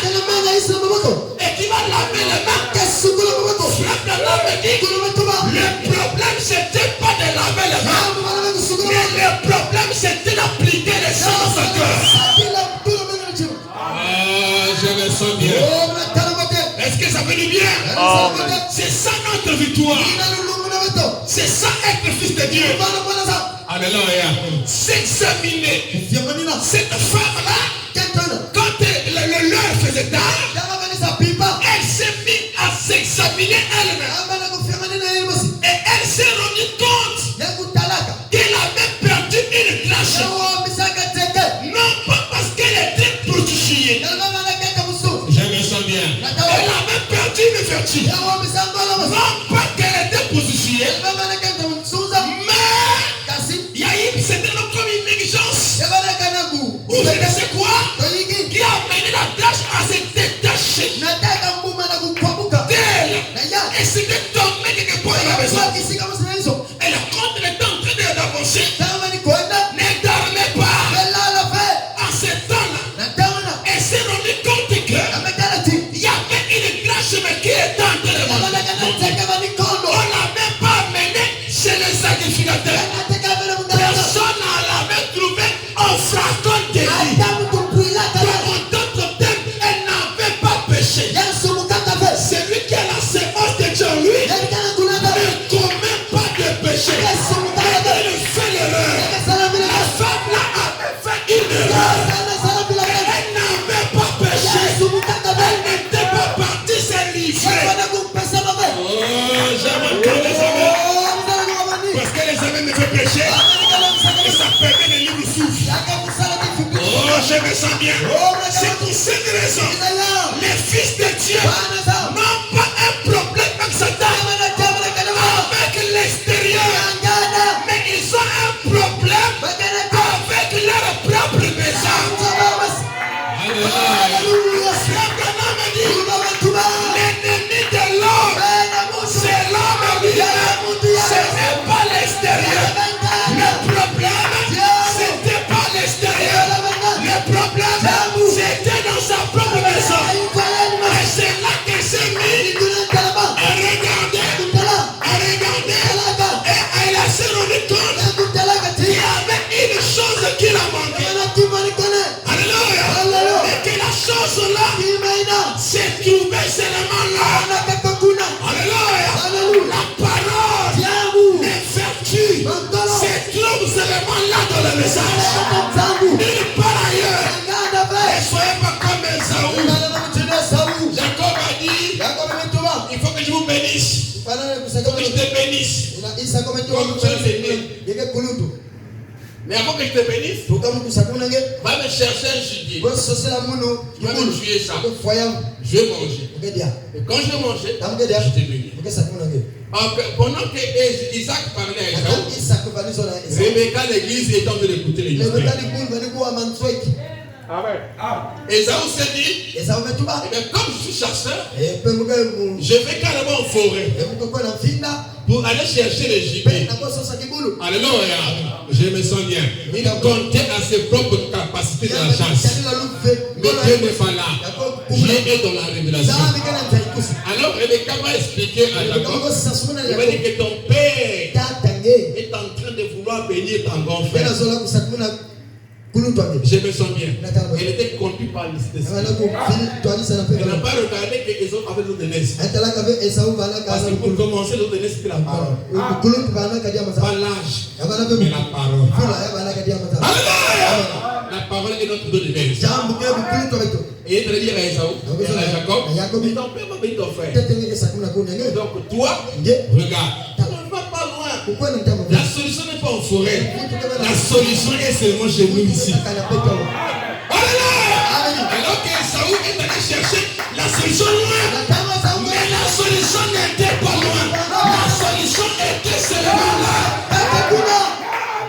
et qui va laver les mains, frappe la main et dit le problème c'était pas de laver les mains, mais le problème c'était d'appliquer le sang dans son cœur. Je me sens bien. Est-ce que ça fait du bien? C'est ça notre victoire. C'est ça être fils de Dieu. Alléluia. S'examiner. Cette femme-là, quand l'heure faisait tard, elle s'est mise à s'examiner elle-même. Et elle s'est rendue compte qu'elle avait perdu une tâche. Non pas parce qu'elle était prostituée. Je me sens bien. Elle avait perdu une vertu. Non pas qu'elle positionné. Mais il y a eu c'était comme une négligence. Ou c'est quoi qui a amené la tâche à se détacher d'elle. Et c'était tombé quelque part dans la maison. Et quand elle était en train d'avancer, ne dormait pas. En ce temps-là, elle s'est rendue compte qu'il y avait une grâce qui était en train de monter. On l'avait pas amené chez les sacrificateurs. Personne ne l'avait trouvé en flacon de lit. En d'autres termes, elle n'avait pas péché. C'est lui qui a la sémence de Dieu, lui, ne commet pas de péché. Elle fait l'erreur. La femme là avait fait une erreur. Elle n'avait pas péché. Elle n'était pas partie se livrer. Oh, j'aime encore les amis. Parce que les amis me font pécher. Et ça permet de libre souffle. Oh, je me sens bien. C'est pour cette raison. Les fils de Dieu n'ont pas un problème avec Satan, avec l'extérieur. Mais ils ont un problème avec leur propre maison. Alléluia. L'ennemi de l'homme, c'est l'homme lui-même. Ce n'est pas l'extérieur. Le problème, c'était pas l'extérieur. Le problème, c'était dans sa propre maison. Et c'est là qu'elle s'est mise à regarder. Et elle a se rendu compte qu'il y avait une chose qui la manquait. Alléluia. Et que la chose là s'est trouvée seulement là. Alléluia. La parole est vertu. Se trouve seulement là dans le message. Nulle part ailleurs. Ne soyez pas comme Esaü. Jacob a dit, il faut que je vous bénisse. Il faut que je te bénisse. Mais avant que je te bénisse, va me chercher un gibier. Tu vas me tuer ça. Je vais manger. Et quand je vais manger, je te bénis. Pendant que Isaac parlait à Esaü, Rebecca, l'église, est en train d'écouter l'église. Esaü s'est dit, eh bien, comme je suis chasseur, je vais carrément en forêt pour aller chercher les gibiers. Alléluia. Je me sens bien. Il comptait à ses propres capacités de la chasse. Mais Dieu n'est pas là. Dieu est dans la révélation. Alors Rebecca va expliquer à Jacob. Il va dire que ton père est en train de vouloir bénir ton grand frère. Je me sens bien. Elle était conduite par l'esprit. Elle n'a pas regardé que les autres avaient l'eau de naissance. Parce que pour commencer, l'eau de naissance, c'était la parole. Pas l'âge, mais la parole. Alléluia. La parole est notre eau de naissance. Et il dit à Esaü, à Jacob, mais ton père m'a béni ton frère. Donc toi, regarde. La solution n'est pas en forêt. La solution est seulement chez nous ici. Alléluia. Alors que Esaü est allé chercher la solution loin. Mais la solution n'était pas loin. La solution était seulement là.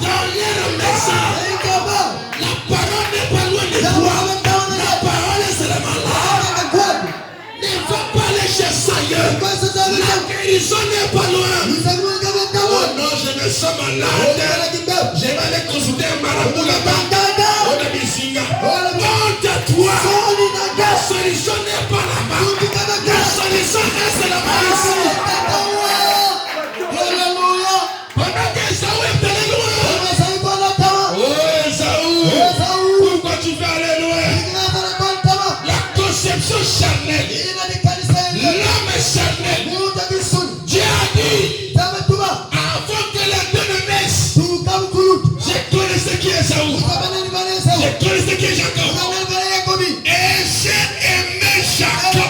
Dans leur maison. La parole n'est pas loin de toi. La parole est seulement là. Ne va pas aller chercher ailleurs. La guérison n'est pas loin. Oh non, je me sens malade. Je vais aller consulter un marabout là-bas. On a mis Singa. Honte à toi. La solution n'est pas là-bas. La solution est là-bas ici. Alléluia. Pendant que Esaü est allé loin. Oh Esaü. Pourquoi tu veux aller loin? La conception charnelle. L'homme est charnel. Dieu a dit, avant que les deux ne naissent, je connaissais qui est Esaü. Je connaissais qui est Jacob. Et j'ai aimé Jacob.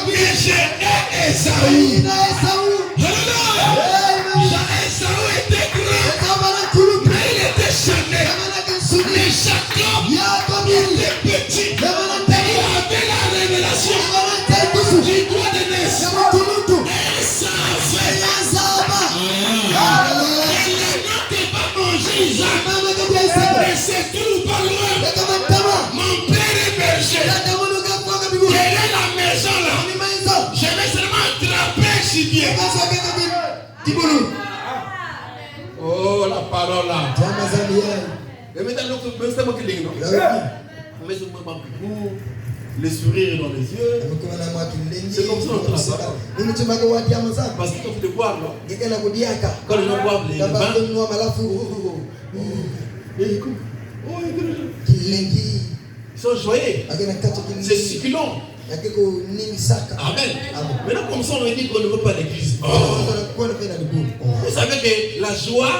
Et j'ai Esaü. Alléluia. Esaü était grand, mais il était charnel. Mais Jacob, il était petit. Il avait la révélation. Oh, la parole là. Et maintenant, c'est moi qui l'ai, non? Mais je me manque beaucoup. Les sourires dans les yeux. C'est comme ça on te la. Parce qu'il faut te boire, non? Quand les gens boivent les vins. Ils sont joyeux. C'est succulent. Amen. Maintenant, comme ça, on dit qu'on ne veut pas l'église. Vous savez que la joie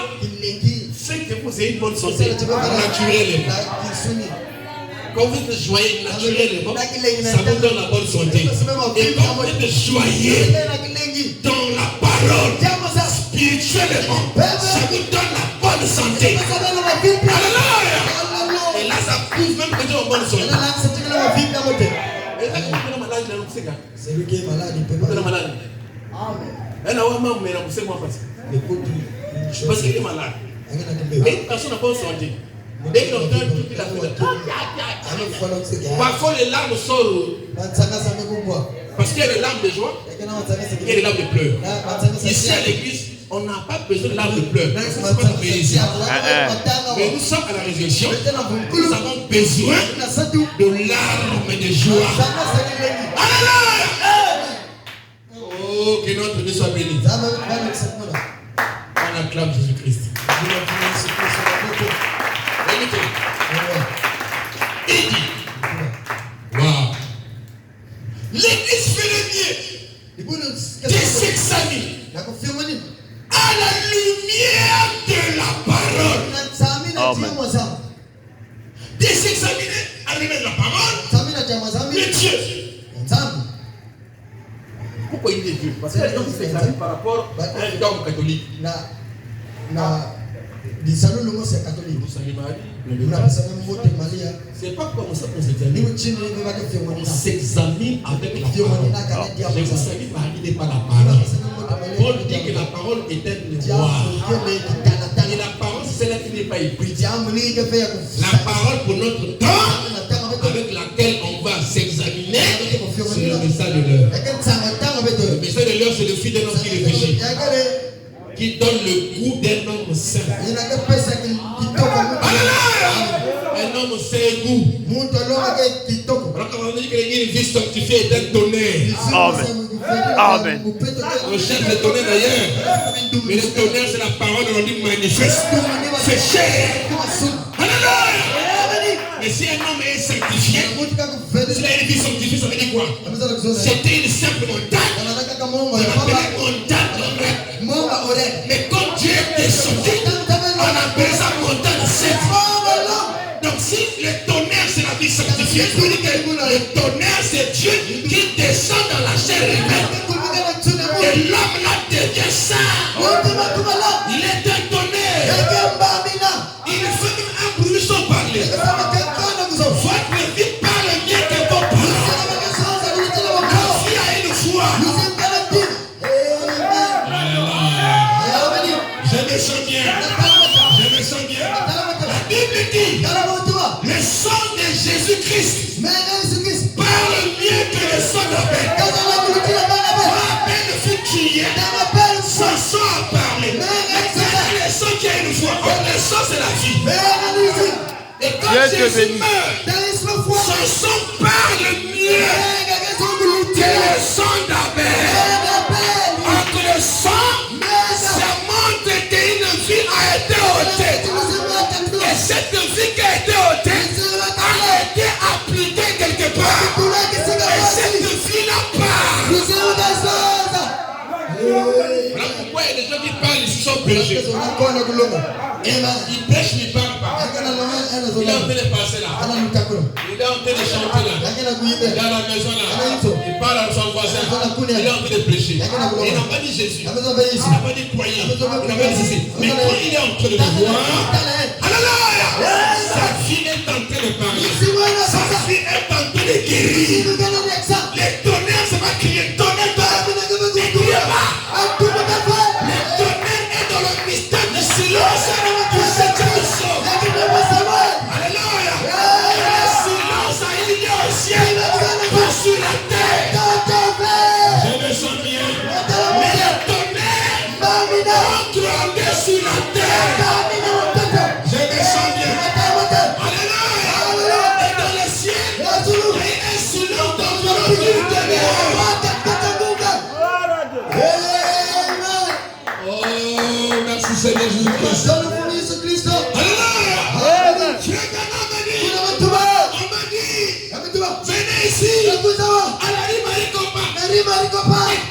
fait que vous ayez une bonne santé naturelle. Quand vous êtes joyeux naturellement, ça vous donne la bonne santé. Et quand vous êtes joyeux dans la parole, spirituellement, ça vous donne la bonne santé. Alléluia. Et là, ça prouve même que tu es en bonne santé. Celui qui est malade, il peut pas. Parce qu'il est malade. Et une personne n'a pas santé. Dès qu'il entend tout, il a fait. Parfois les larmes sortent. Parce qu'il y a des larmes de joie, il y a des larmes de pleurs. Ici à l'église, on n'a pas besoin de larmes de pleurs. Mais nous sommes à la résurrection. Nous avons besoin de larmes de joie. Alléluia! Oh, que notre Dieu soit béni. On acclame Jésus-Christ. Il dit, wow. L'église fait le mieux qui s'examine à la lumière de la parole. Amen. De s'examiner à la lumière de la parole, le Dieu. Pourquoi il est Dieu? Parce que les gens s'examinent par rapport à un dogme catholique. Vous savez, Marie, c'est pas comme ça qu'on s'examine. On s'examine avec la parole. Mais vous savez, Marie n'est pas la parole. Paul dit que la parole est un miroir. Et la parole, c'est celle qui n'est pas écrite. La parole pour notre temps, avec laquelle on va s'examiner, c'est le message de l'heure. Le message de l'heure, c'est le fils d'un homme qui réfléchit, qui donne le goût d'un homme saint. Un homme saint goût. Alors quand on dit que une vie sanctifiée est un tonnerre. Amen. Amen. On cherche le tonnerre d'ailleurs. Mais le tonnerre, c'est la parole de l'homme manifeste. C'est cher. Alléluia. Mais si un homme est sanctifié, s'il a une vie sanctifiée, ça veut dire quoi? C'était une simple montagne. On appelait montagne. Mais comme Dieu est descendu, on appelle ça montagne sainte. Donc si le tonnerre c'est la vie sanctifiée, ça veut dire que le tonnerre c'est Dieu qui descend dans la chair humaine. Et l'homme là devient saint. Il est un tonnerre. Il fait un bruit sans parler. Votre vie parle mieux que vos paroles. La vie a une foi. Je me sens bien. Je me sens bien. La Bible dit, le sang de Jésus-Christ parle mieux que le sang d'Abel. Abel fut tué. Son sang a parlé. Mais le sang qui a une foi. Le sang c'est la vie. Et quand Jésus meurt, son sang parle mieux que le sang d'Abel. Alors que le sang, ça montre qu'une vie a été ôtée. Et cette vie qui a été ôtée a été appliquée quelque part. Et cette vie-là part. Voilà pourquoi il y a des gens qui parlent ici sans péché. Ils pêchent, ils parlent pas. Il est en train de passer là. Il est en train de chanter là. Il est dans la maison là. Il parle à son voisin. Il est en train de prêcher. Il n'a pas dit Jésus. Il n'a pas dit croyant. Il n'a pas dit ceci. Mais quand il est en train de le voir, alléluia, sa vie est en train de parler. Sa vie est en train de guérir. Les tonnerres, ça va crier. Tonnerre, ne criez pas. Le tonnerre est dans le mystère du silence. Pour cette chanson. Alléluia. Le silence a une idée au ciel. Pas sur la terre. Je me sens bien. Mais le tonnerre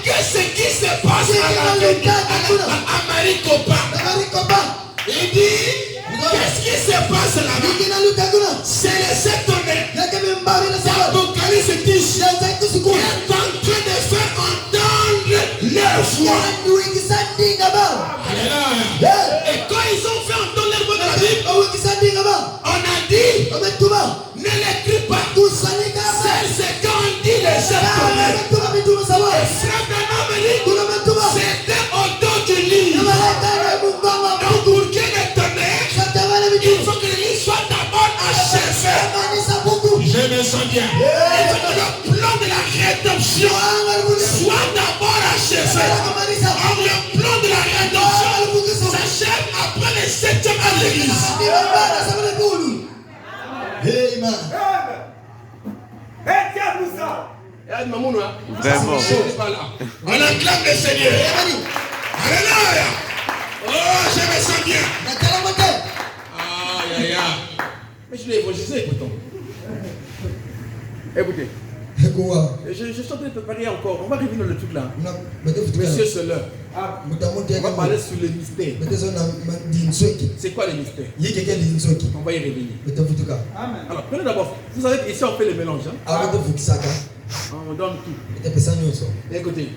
qu'est-ce qui se passe à Maricopa? Il dit, qu'est-ce qui se passe là-bas? C'est le septonnet. L'Apocalypse dit, qui est en train de faire entendre leur voix. Alléluia. Et quand ils ont fait entendre leur voix dans la Bible, on a dit, ne l'écris pas. C'est ce qu'on dit les septonnet. Et frère Branham dit, c'était au dos du livre. Donc pour qu'il ait donné, il faut que le livre soit d'abord achevé. Je me sens bien. Il faut que le plan de la rédemption soit d'abord achevé. Or le plan de la rédemption s'achève après le 7e an de l'église. Vraiment. On acclame le Seigneur. Alléluia. Oh, je me sens bien. Aïe, aïe, aïe. Mais je l'ai évangélisé, écoutons. Écoutez. Je suis en train de préparer encore. On va revenir dans le truc là. Monsieur Seller. On va parler sur le mystère. C'est quoi le mystère? On va y revenir. Alors, prenez d'abord. Vous savez qu'ici on fait le mélange. Hein? On donne tout. Écoutez.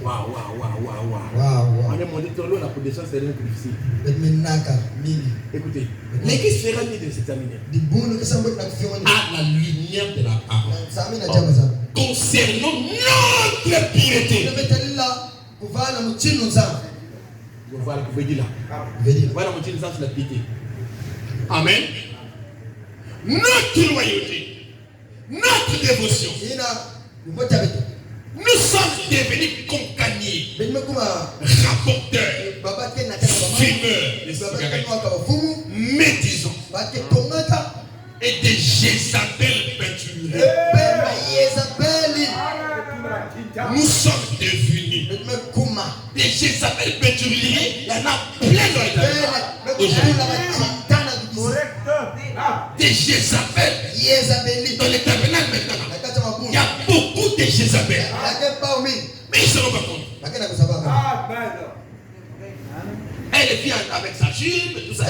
Waouh. On est monté sur l'eau, la production c'est rien de difficile. Écoutez, l'église sera mise de s'examiner à la lumière de la parole concernant notre piété. Voilà, vous pouvez dire là. Voilà, mon Dieu, c'est la piété. Amen. Notre loyauté, notre dévotion. Nous sommes devenus compagnies, rapporteurs, fumeurs, médisants et des Jézabel peinturés. Nous sommes devenus des Jézabel peinturés. Il y en a plein dans les des Jézabel dans les tabernacles maintenant. Il y a beaucoup de Jézabel. Mais ils ne se rendent pas compte. Elle vient avec sa jupe, tout ça.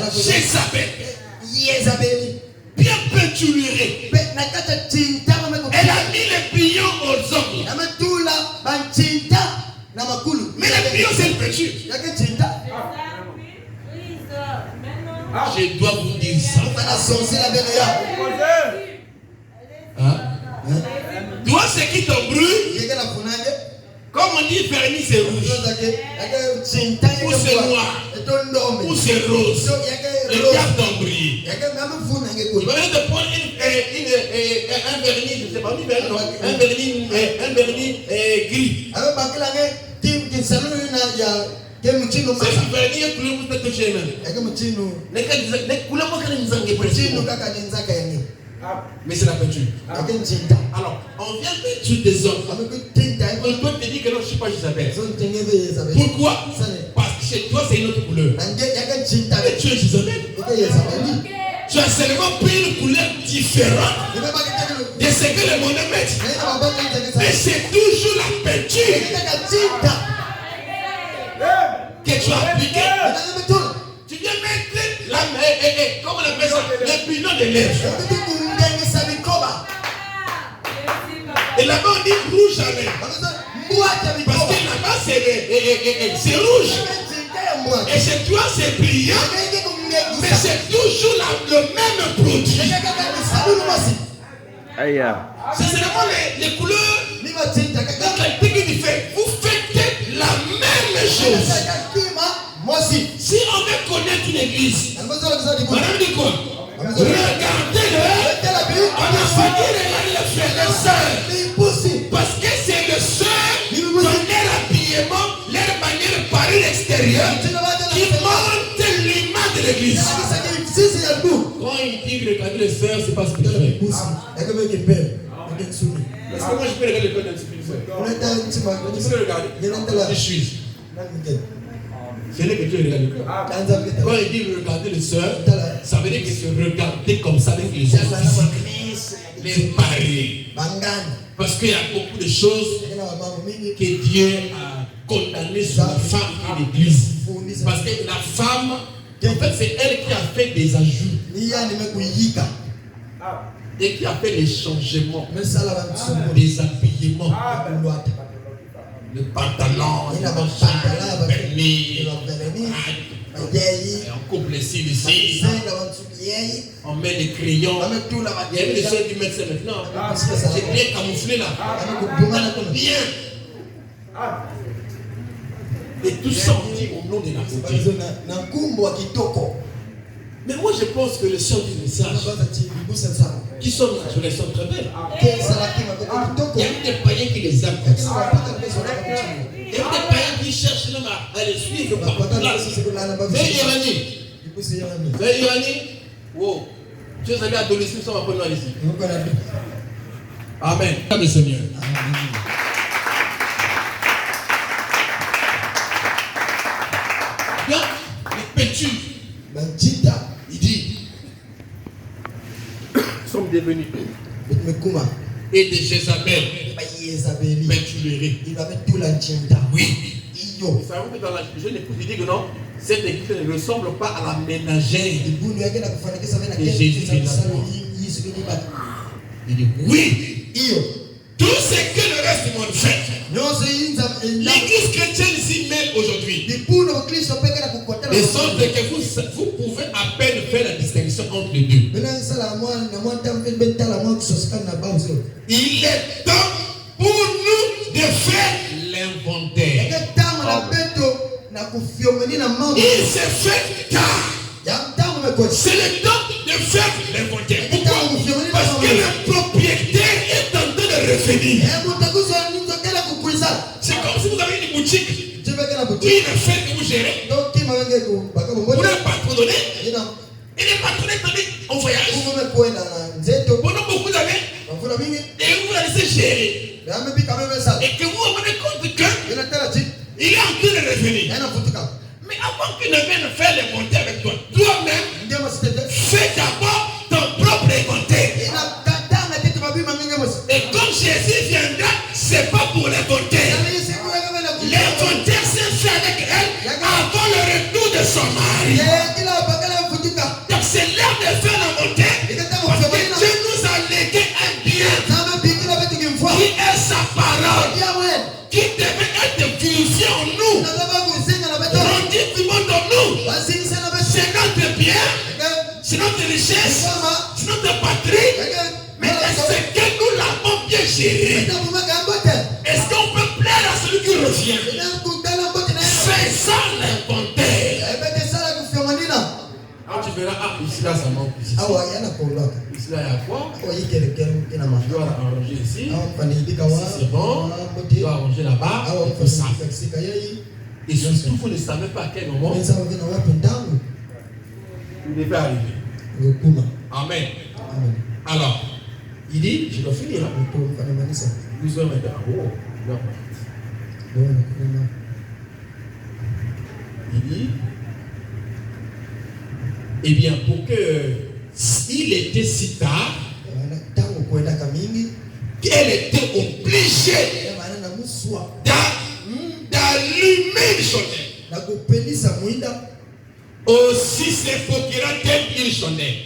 Jézabel. Bien peinturée. Elle a mis les pions aux hommes. Mais les pions, c'est une peinture. Je dois vous dire ça. Toi, ce qui t'embrouille, comme on dit, vernis c'est rouge, ou c'est noir, ou c'est rose. Le diable t'embrouille. Il va te prendre un vernis, je ne sais pas, un vernis gris. C'est le vernis que vous pouvez toucher même. Mais c'est la peinture. Alors, on vient peindre des hommes. On doit te dire que non, je ne suis pas Jézabel. Pourquoi? Parce que chez toi, c'est une autre couleur. Mais tu es Jézabel. Tu as seulement pris une couleur différente de ce que le monde met. Mais c'est toujours la peinture que tu as appliquée. Tu viens mettre comment on appelle ça? Les pignons de lèvres. Et là-bas on dit rouge à lèvres. Parce que là-bas c'est rouge. Et chez toi c'est brillant. Mais c'est toujours le même produit. C'est seulement les couleurs. Vous faites la même chose. Si on veut connaître une église, on a dit quoi? Regardez-le. On a fallu regarder les frères et les sœurs. Parce que c'est le seul dans leur habillement, leur manière de parler extérieure qui montre l'image de l'église. Quand il dit regarder les sœurs, c'est pas spirituel. Est-ce que moi je peux regarder le code d'un spirituel? Tu peux regarder? Je suis. C'est là que tu regardes le cœur. Quand il dit regarder les sœurs, ça veut dire que c'est regarder comme ça avec les yeux physiques. les paris. Parce qu'il y a beaucoup de choses que Dieu a condamnées sur la femme et l'église. Parce que la femme, en fait, c'est elle qui a fait des ajouts. Et qui a fait les changements, des habillements, le pantalon, le vernis, on coupe les cils ici, on met les crayons. Il y a eu les soins du médecin maintenant. C'est bien camouflé là. Bien. Et tout ça on dit au nom de la beauté. Mais moi je pense que les sœurs du message qui sont naturelles sont très belles. Il y a des païens qui les aiment comme ça. Il y a des païens qui cherchent même à les suivre partout là. C'est Irani. Wow. Tu es allé à adolescent, ça va pas nous ici. Amen. Amen, Seigneur. Donc, les peintures. Il dit, nous sommes devenus et des Jézabel peinturés. Oui. Vous savez que dans la jeune épouse, il dit que non, cette église ne ressemble pas à la ménagère de Jésus de Nazareth. Il dit oui. Tout ce que le reste du monde fait. L'église chrétienne ici même aujourd'hui. Les sortes que vous pouvez à peine faire la distinction entre les deux. Il est temps pour nous de faire l'inventaire. Il s'est fait tard. C'est le temps de faire l'inventaire. Pourquoi? Parce que le propriétaire est en train de revenir. C'est comme si vous avez une boutique. Une affaire que vous gérez. Vous n'avez pas trop donné. Et les patrons est en voyage. Pendant beaucoup d'années. Et vous la laissez gérer. Et que vous vous rendez compte qu'il est en train de revenir. Mais avant qu'il ne vienne faire l'inventaire avec toi, toi-même, fais d'abord ton propre inventaire. Et comme Jésus viendra, c'est pas pour l'inventaire. L'inventaire s'est fait avec elle avant le retour de son mari. Donc c'est l'heure de faire l'inventaire. Parce que Dieu nous a légué un bien qui est sa parole, qui devait être purifié en nous, rendu vivant en nous. C'est notre bien, c'est notre richesse, c'est notre patrie. Mais est-ce que nous l'avons bien géré? Est-ce qu'on peut plaire à celui qui revient? C'est ça l'inventaire. Ah, tu verras, ici là ça manque. Ici là il y a quoi? Je dois arranger ici. Ici c'est bon. Je dois arranger là-bas. Il faut ça. Et surtout, vous ne savez pas à quel moment vous devez arriver. Amen. Alors, il dit, je dois finir. Nous sommes maintenant. Il dit, eh bien, pour que s'il était si tard, qu'elle était obligée d'allumer le chandelle. Aussi s'efforcera-t-elle une chandelle.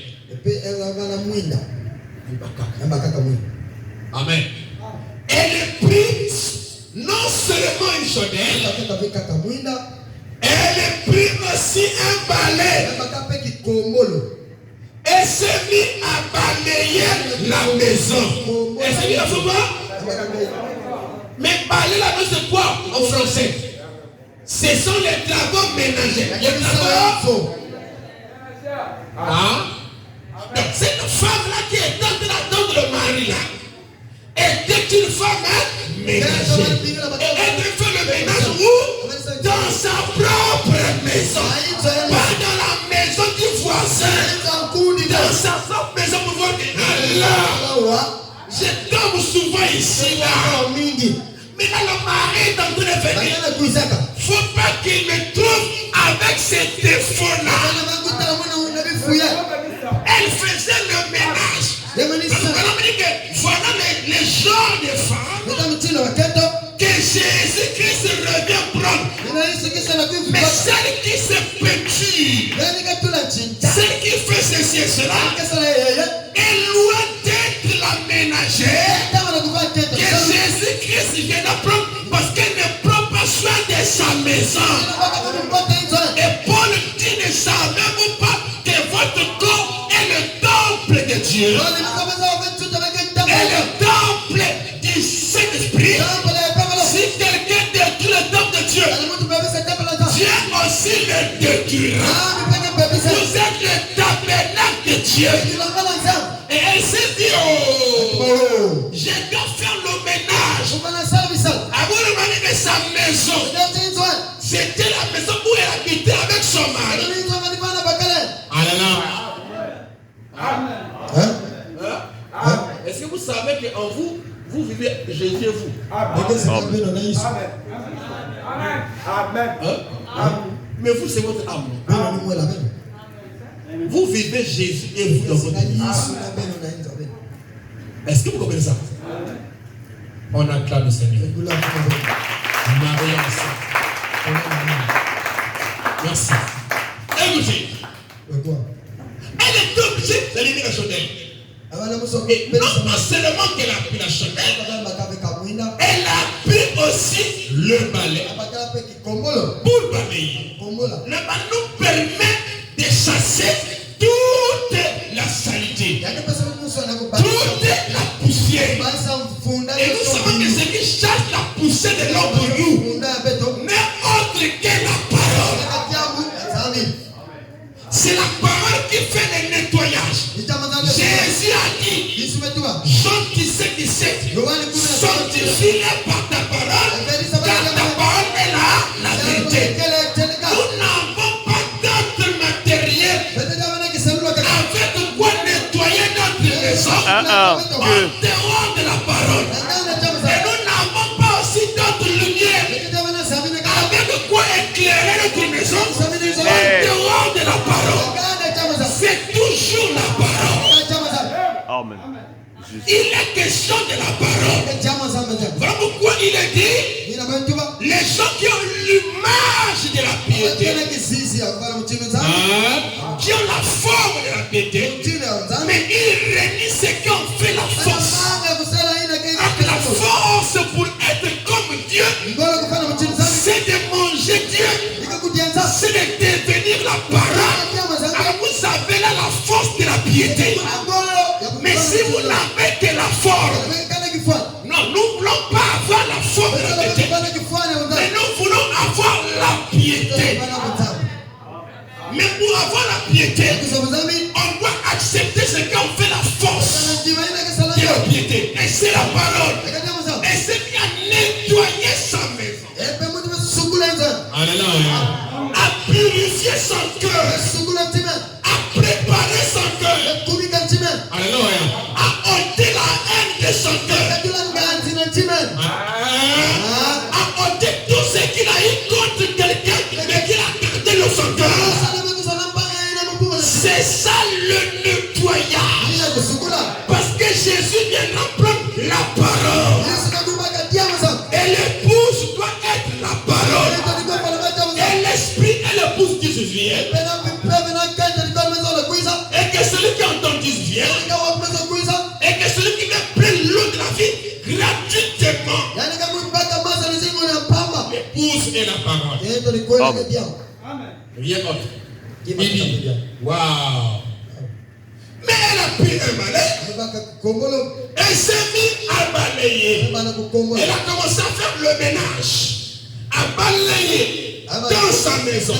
Amen. Elle prit non seulement une chandelle, elle prit aussi un balai et s'est mis à balayer la maison. Elle s'est mis à faire quoi? Mais balayer la maison, c'est quoi en français? Ce sont les travaux ménagers. Les travaux. Donc cette femme-là qui est en train d'attendre le mari là était une femme ménagère. Et elle devait faire le ménage où? Dans sa propre maison. Pas dans la maison du voisin. Dans sa propre maison pour voir que Allah, je tombe souvent ici là. Mais là le mari est en train de venir. Faut pas qu'il me trouve avec ces défauts-là. Elle faisait le ménage. Alors on me dit que des femmes que Jésus-Christ revient prendre. Mais celle qui se peinture, celle qui fait ceci et cela, est loin d'être la ménagère que Jésus-Christ vient prendre parce qu'elle ne prend pas soin de sa maison. Et Paul dit ne savez-vous pas que votre corps est le temple de Dieu, est le temple du Saint-Esprit. Si quelqu'un détruit le temple de Dieu, Dieu aussi le détruira. Vous êtes le tabernacle de Dieu. Et elle s'est dit, oh, je dois faire le ménage. Avant de manier de sa maison, c'était la maison où elle habitait avec son mari. Est-ce que vous savez qu'en vous, vous vivez Jésus vous? Amen. Mais vous, c'est votre âme. Vous vivez Jésus et vous dans votre vie. Est-ce que vous comprenez ça? On acclame le Seigneur. Marie enceinte. Merci. Écoutez. Elle est obligée d'allumer la chandelle. Et non pas seulement qu'elle a pris la chandelle, elle a pris aussi le balai pour balayer. Le balai nous permet de chasser toute la saleté, toute la poussière. Et nous savons que ce qui chasse la poussière de l'homme pour nous n'est autre que la parole. C'est la parole qui fait le nettoyage. Jésus a dit, Jean 17, sanctifie-les par ta parole, car ta parole est la vérité. Nous n'avons pas d'autre matériel avec quoi nettoyer notre maison en dehors de la parole. Et nous n'avons pas aussi d'autre lumière avec quoi éclairer notre maison en dehors de la parole. C'est toujours la parole. Amen. Il est question de la parole. Voilà pourquoi il est dit, les gens qui ont l'image de la piété, qui ont la forme de la piété, mais ils renient ceux qui ont fait la force. La force pour être comme Dieu, c'est de manger Dieu, c'est de devenir la parole. Alors vous avez là la force de la piété. Mais si vous n'avez que la forme, non, nous ne voulons pas avoir la forme de la piété, mais nous voulons avoir la piété. Mais pour avoir la piété, on doit accepter ce qu'on fait la force de la piété. Et c'est la parole. Et c'est qui a nettoyé sa maison, a purifié son cœur, a préparé son cœur, alléluia, a ôté la haine de son cœur, a ôté tout ce qu'il a eu contre quelqu'un, mais qu'il a gardé dans son cœur. C'est ça le nettoyage. Parce que Jésus vient prendre la parole. Et l'épouse doit être la parole. Et l'esprit et l'épouse disent viennent. Et que celui qui entend dise vienne. Et que celui qui vient prendre l'eau de la vie gratuitement. L'épouse est la parole. Rien autre. Il dit, waouh. Mais elle a pris un balai. Elle s'est mise à balayer. Elle a commencé à faire le ménage, à balayer dans sa maison.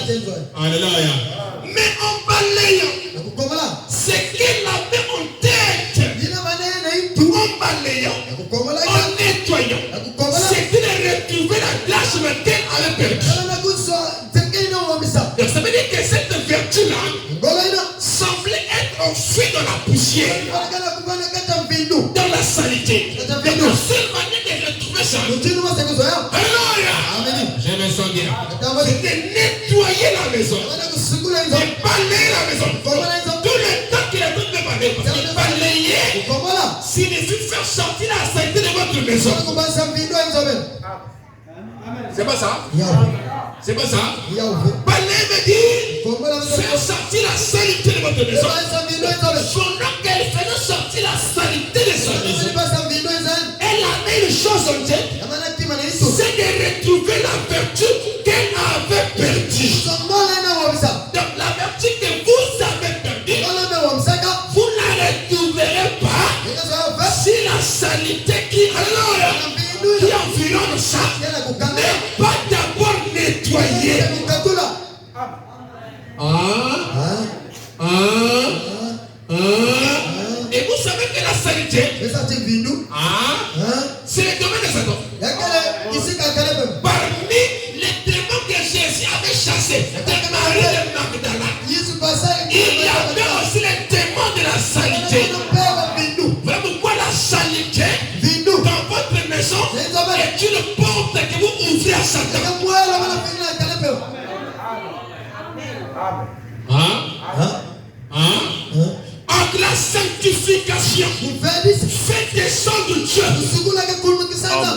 Alléluia. Mais en balayant, ce qu'elle avait en tête, en balayant, en nettoyant, c'était de retrouver la glace qu'elle avait perdue. Donc ça veut dire que cette vertu-là semblait être enfouie dans la poussière, dans la saleté. Et la seule manière de retrouver ça, alléluia, je me sens bien, c'est de nettoyer la maison, de balayer la maison. Tout le temps qu'il a tout de balayer, parce que balayer signifie faire sortir la saleté de votre maison. maison. C'est pas ça? C'est pas ça? Balai me dit, fais sortir la saleté de votre maison. Pendant qu'elle faisait sortir la saleté de sa maison, elle a mis une chose en tête, c'est de retrouver la vertu qu'elle avait perdue. Donc la vertu que vous avez perdue, vous ne la retrouverez pas si la saleté qui environne ça n'est pas d'abord nettoyée. Et vous savez que la saleté, c'est le domaine de Satan. Parmi les démons que Jésus avait chassés de Marie de Magdala, il y avait aussi les démons de la saleté. Voilà pourquoi la saleté dans votre maison est une porte que vous ouvrez à Satan. Entre la sanctification, fait descendre Dieu.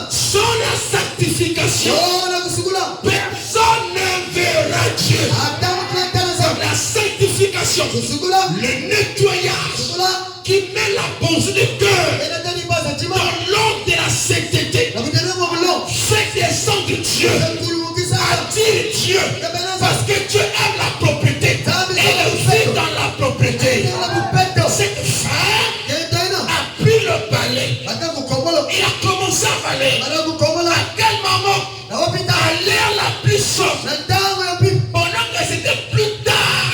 Sans la sanctification, personne ne verra Dieu. La sanctification, le nettoyage qui met la pensée du cœur dans l'ordre de la sainteté, fait descendre Dieu, attire Dieu, parce que Dieu aime la propriété. Elle vit dans la propriété. Cette femme a pris le balai. Il a commencé à balayer. À quel moment? À l'heure la plus sombre. Pendant que c'était plus tard.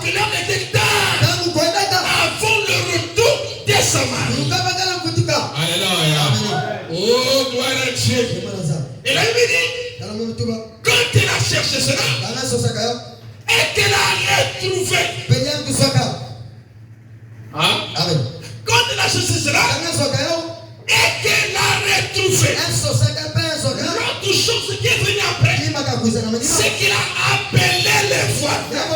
Que l'heure était tard. Avant le retour de sa mari. Alléluia. Oh, gloire à Dieu. Et là, il me dit, quand elle a cherché cela, et qu'elle a retrouvé. Quand elle a cherché cela, et qu'elle a retrouvé. L'autre chose qui est venue après, c'est qu'il a appelé les voisins.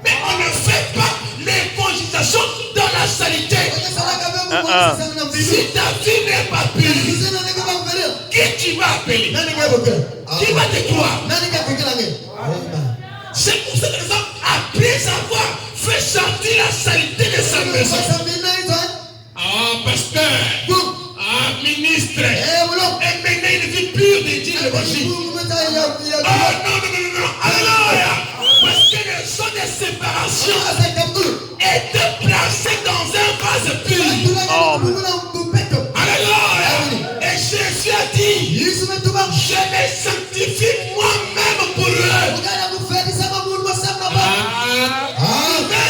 Mais on ne fait pas l'évangélisation dans la saleté. Si ta vie n'est pas pure, qui tu vas appeler? Qui va te croire? C'est pour cette raison, après avoir fait sortir la saleté de sa maison. Pasteur, ministre, et maintenant il vit pur de dire l'évangile. Non. Alléluia. Parce que le son de séparation était placé dans un vase pur. Alléluia. Et Jésus a dit, je les sanctifie moi-même pour eux.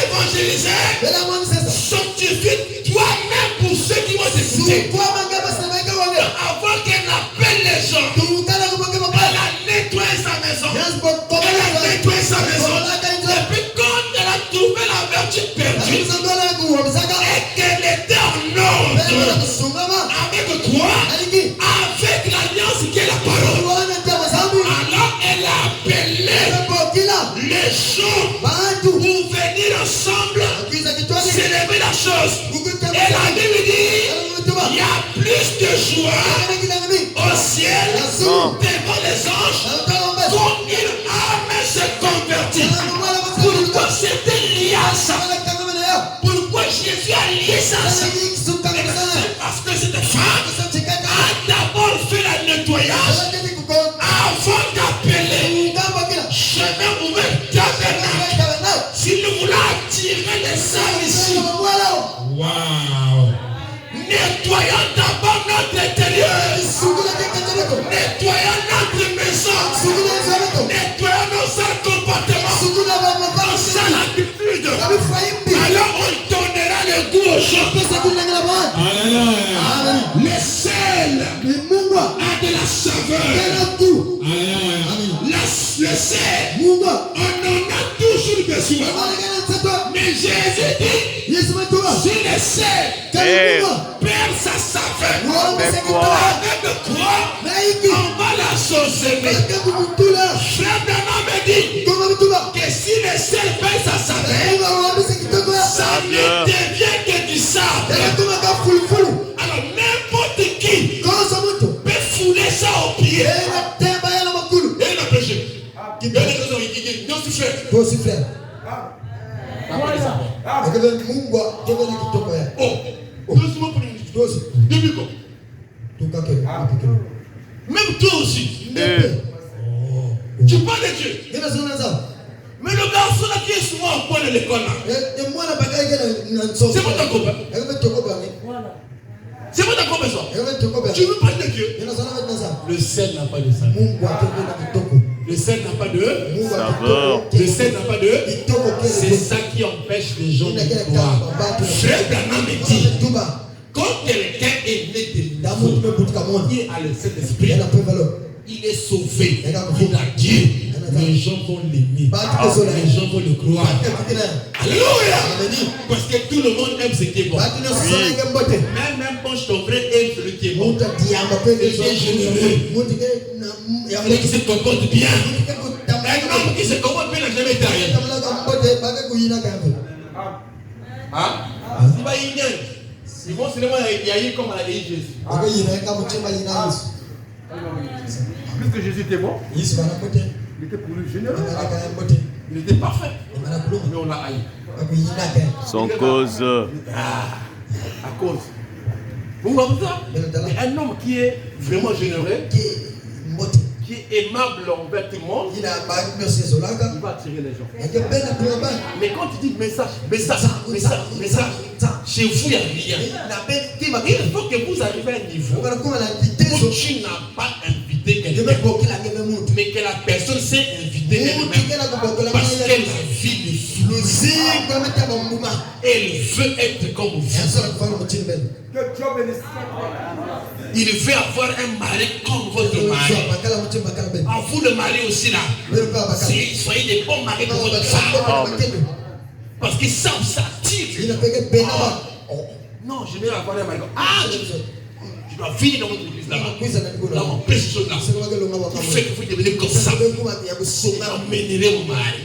Évangéliser, sanctifie toi-même pour ceux qui vont t'écouter. Avant qu'elle appelle les gens, elle a nettoyé sa maison. Et puis quand elle a trouvé la vertu perdue, et qu'elle était en ordre avec quoi? Avec l'alliance qui est la parole. Alors elle a appelé les gens pour venir ensemble célébrer la chose. Et la Bible dit, il y a plus de joie au ciel devant les anges quand une âme se convertit. Pourquoi c'était lié à ça? Pourquoi Jésus a lié ça à ça? Parce que cette femme a d'abord fait le nettoyage avant d'appeler chemin ouvert tabernacle. Si nous voulons attirer les âmes ici, waouh! Nettoyons d'abord notre intérieur. Nettoyons notre maison. Nettoyons nos sales comportements. Nos sales habitudes. Alors on donnera le goût aux gens. Le sel a de la saveur. Le sel, on en a toujours besoin. Mais Jésus dit, si le sel perd sa saveur, avec quoi on va la saucer. Frère Branham me dit que si le sel perd sa saveur, ça ne devient que du sable. Oh, doucement pour nous. Depuis quand? Même toi aussi. Tu parles de Dieu. Mais le garçon là qui est souvent au coin de l'école là. C'est pas ta copain. C'est pas ta copain. Tu veux parler de Dieu. Le sel n'a pas de saveur. Le sel n'a pas de saveur. Le sel n'a pas de. C'est ça qui empêche les gens de croire. Frère Branham me dit, quand quelqu'un est né de nouveau, il a le Saint-Esprit, il est sauvé, il a Dieu. Les gens vont l'aimer. Les gens vont le croire. Alléluia. Parce que tout le monde aime ce qui est bon. Même ton frère aime celui qui est bon. Celui qui est généreux. Celui qui se comporte bien. Un homme qui se comporte bien n'a jamais été rien. Ils vont seulement y aller comme à Jésus. Plus que Jésus était bon, il était pour lui généreux. Il était parfait. Mais on l'a haï. Sans cause. À cause. Vous voyez ça? Un homme qui est vraiment généreux, qui est aimable envers tout le monde, il va attirer les gens. Mais quand tu dis message, chez vous il n'y a rien. Il faut que vous arriviez à un niveau où tu n'as pas invité quelqu'un, mais que la personne s'est invitée elle-même parce qu'elle a vu le flou. Elle veut être comme vous. Il veut avoir un mari comme votre mari. À vous le mari aussi là. Soyez des bons maris pour votre femme. Parce qu'ils savent ça tire. Non, je vais avoir un mari. Je dois venir dans votre église là-bas. Là, mon péché là. Il fait que vous devenez comme ça. Vous emmènerez mon mari.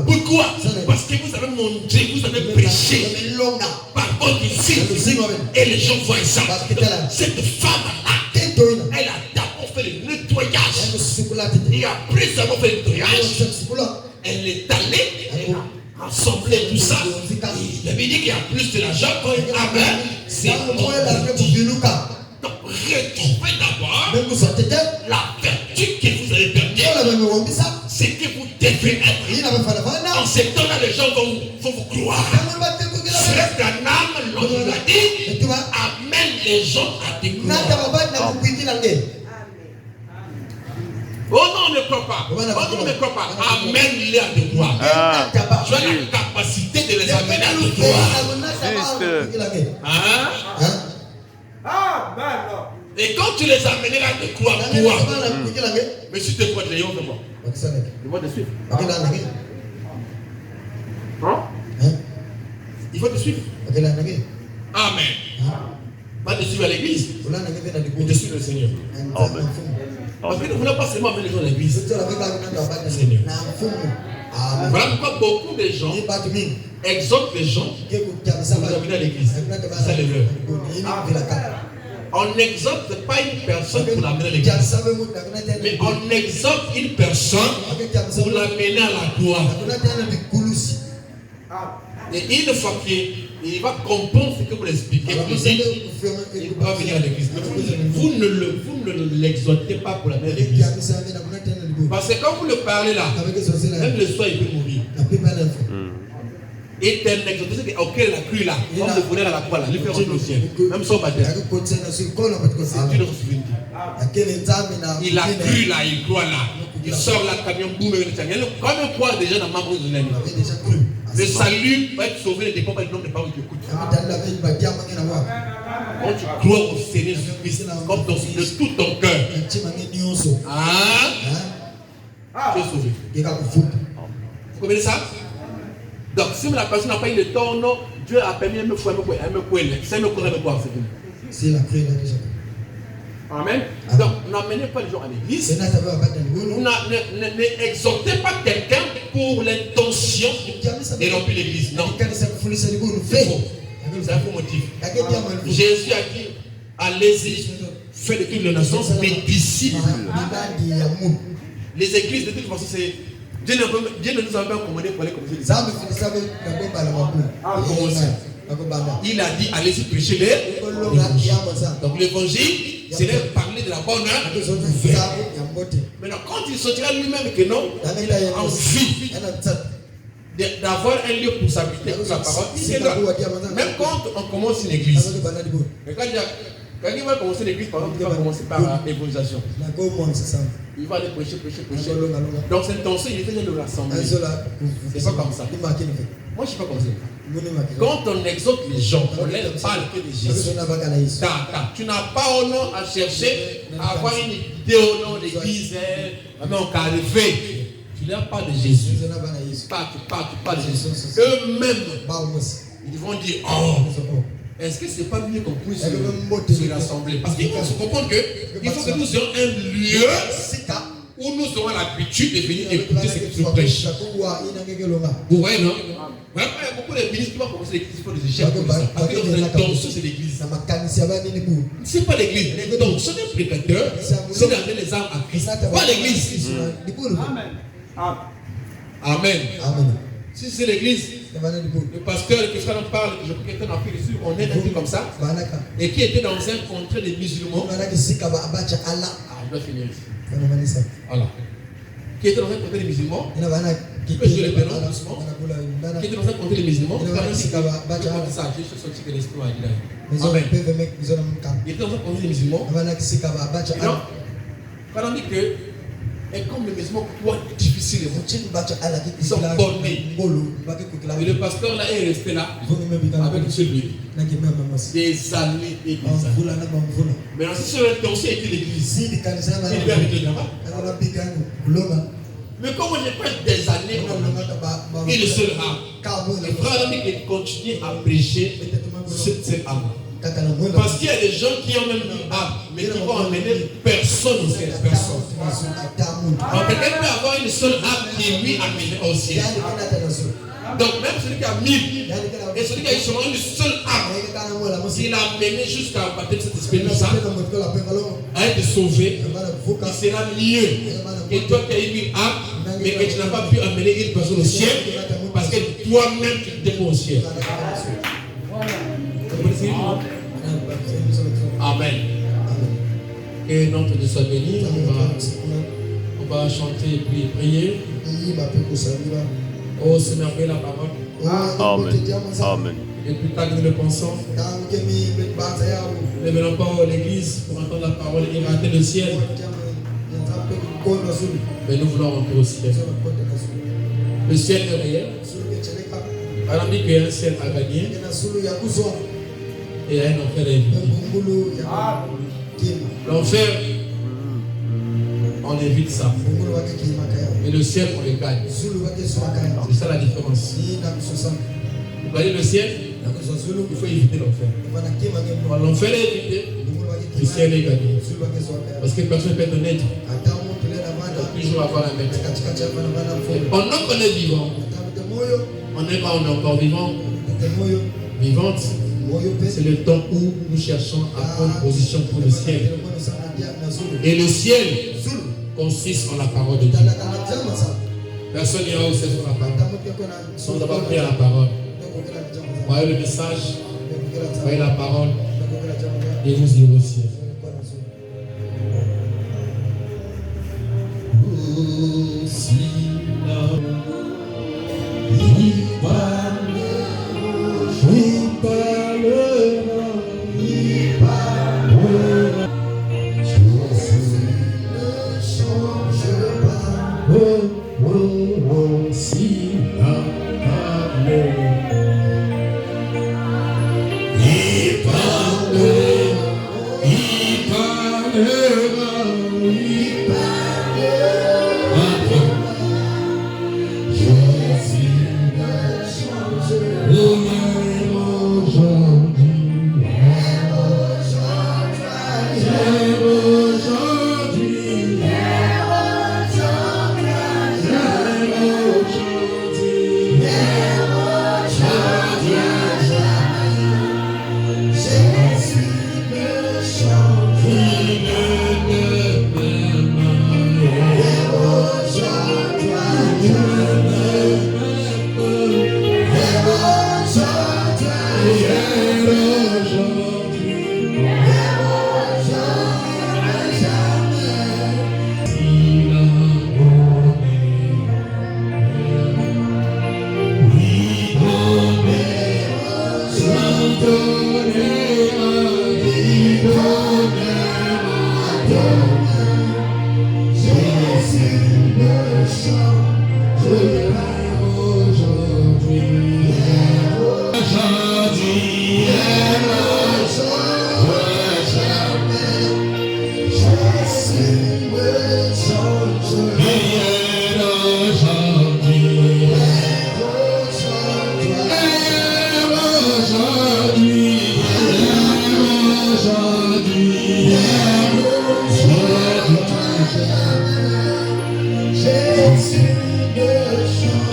Pourquoi? Parce que vous avez montré, vous avez prêché par votre fils. Et les gens voient ça. Cette femme-là, elle a d'abord fait le nettoyage. Et après avoir fait le nettoyage, elle est allée, elle a rassemblé tout ça. Il avait dit qu'il y a plus de l'argent quand il a amen. C'est donc, retrouvez d'abord la vertu que vous avez perdue. C'est que vous devez être. En ce temps-là, les gens vont vous croire. Frère Branham, l'on nous l'a dit, amène les gens à te croire. Oh non, on ne croit pas. Oh non, on ne croit pas. Amène-les à te croire. Tu as la capacité de les amener à te croire. Et quand tu les amèneras à te croire, toi, mais si tu te crois, les gens font quoi? Ils vont te suivre. Il faut te suivre. Amen. Pas te suivre à l'église, mais te suivre le Seigneur. Amen. Parce que vous n'avez pas seulement amené les gens à l'église. Seigneur. Voilà pourquoi beaucoup de gens exhortent les gens pour vous amener à l'église. Ça les veut. On n'exhorte pas une personne pour l'amener à l'église, mais on exhorte une personne pour l'amener à la gloire. Et une fois qu'il va comprendre ce que vous l'expliquez, il va venir à l'église. Vous ne l'exhortez pas pour l'amener à l'église. Parce que quand vous le parlez là, même le soir il peut mourir. Et tel exhortation auquel il a cru là, comme le voulait à la croix là, il fait rentrer au ciel. Même son baptême. C'est une responsabilité. Il a cru là, il croit là. Il sort là, camion boum, comme il croit déjà dans ma bouche de l'ennemi. Le salut va être sauvé, ne dépend pas du nombre de paroles que tu écoutes. Quand tu crois au Seigneur Jésus-Christ, comme de tout ton cœur, tu es sauvé. Vous comprenez ça? Donc, si la personne n'a pas eu le temps, non, Dieu a permis de me faire c'est la prière déjà. Amen. Donc, n'amenez pas les gens à l'église. N'exhortez pas quelqu'un pour l'intention de remplir l'église. Non. C'est faux. C'est un faux motif. Jésus a dit, allez-y, faites de toutes les nations mes disciples. Les églises, de toute façon, c'est Dieu ne nous a pas commandé pour aller comme ça. Il a dit allez-y prêcher les. Donc l'évangile, c'est de parler de la bonne nouvelle. Maintenant, quand il sortira lui-même que non, il a envie d'avoir un lieu pour s'habiter, pour sa parole, il est là. Même quand on commence une église, quand il va commencer l'église, par exemple, il va commencer par l'évangélisation. Il va aller prêcher. Donc cette tension, il vient de le rassembler. C'est pas comme ça. Moi, je ne suis pas comme ça. Quand on exhorte les gens, on leur parle que de Jésus. Tu n'as pas au nom à chercher à avoir une idée au nom de l'église, on carré. Tu leur parles de Jésus. Tu parles de Jésus. Eux-mêmes, ils vont dire, oh, est-ce que c'est pas mieux qu'on puisse se rassembler? Parce qu'il faut se comprendre qu'il faut que nous ayons un lieu où nous aurons l'habitude de venir écouter ce que tu prêches. Vous voyez, non? Il y a beaucoup d'églises qui vont commencer l'église pour des échecs comme ça. Parce que dans l'intention, c'est l'église. Ce n'est pas l'église. L'intention des prédicateurs, c'est d'amener les âmes à Christ. Pas l'église. Amen. Si c'est l'église, le pasteur, le frère en parle, je crois que quelqu'un a fait dessus, on est un peu comme ça, et qui était dans un contrée des musulmans. Je dois finir ici. Voilà. Qui était dans un contrée des musulmans, qui peut jouer les pénons doucement, qui était dans un contrée des musulmans, qui était dans un contrée des musulmans. Quand on dit que, et comme les musulmans croient difficile, ils sont bornés. Et le pasteur là est resté là avec celui des années et des années. Mais si sur l'intention était l'église, il devait arrêter là-bas. Mais comme j'ai fait des années, il est le seul âme. Le frère a dit qu'il continue à prêcher cette âme. Parce qu'il y a des gens qui ont même une âme, mais qui vont emmener personne au ciel. Personne. Alors quelqu'un peut avoir une seule âme qui lui amène au ciel. Donc même celui qui a 1000 et celui qui a eu seulement une seule âme, s'il a amené jusqu'à baptême de cet esprit de ça, à être sauvé, il sera mieux que toi qui as eu une âme, mais que tu n'as pas pu amener une personne au ciel, parce que toi-même tu te démons au ciel. Amen. Que notre Dieu soit béni. On va chanter et puis prier. Oh, c'est merveilleux la parole. Amen. Et plus tard que nous le pensons, ne venons pas à l'église pour entendre la parole et rater le ciel. Mais nous voulons rentrer au ciel. Le ciel est réel. On a dit qu'il y a un ciel à gagner. Et il y a un enfer à éviter. L'enfer, on évite ça. Et le ciel, on le gagne. C'est ça la différence. Vous voyez le ciel, il faut éviter l'enfer. Quand l'enfer est évité, le ciel est gagné. Parce que personne ne peut être honnête. Il faut toujours avoir un maître. Pendant qu'on est vivant, on est encore vivant, vivante. C'est le temps où nous cherchons à prendre position pour le ciel. Et le ciel consiste en la parole de Dieu. Personne n'ira au ciel sur la parole. Sans avoir pris à la parole. Voyez le message, voyez la parole, et vous irez au ciel.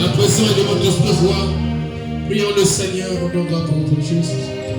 La pression est de votre foi. Prions le Seigneur au nom de notre Jésus.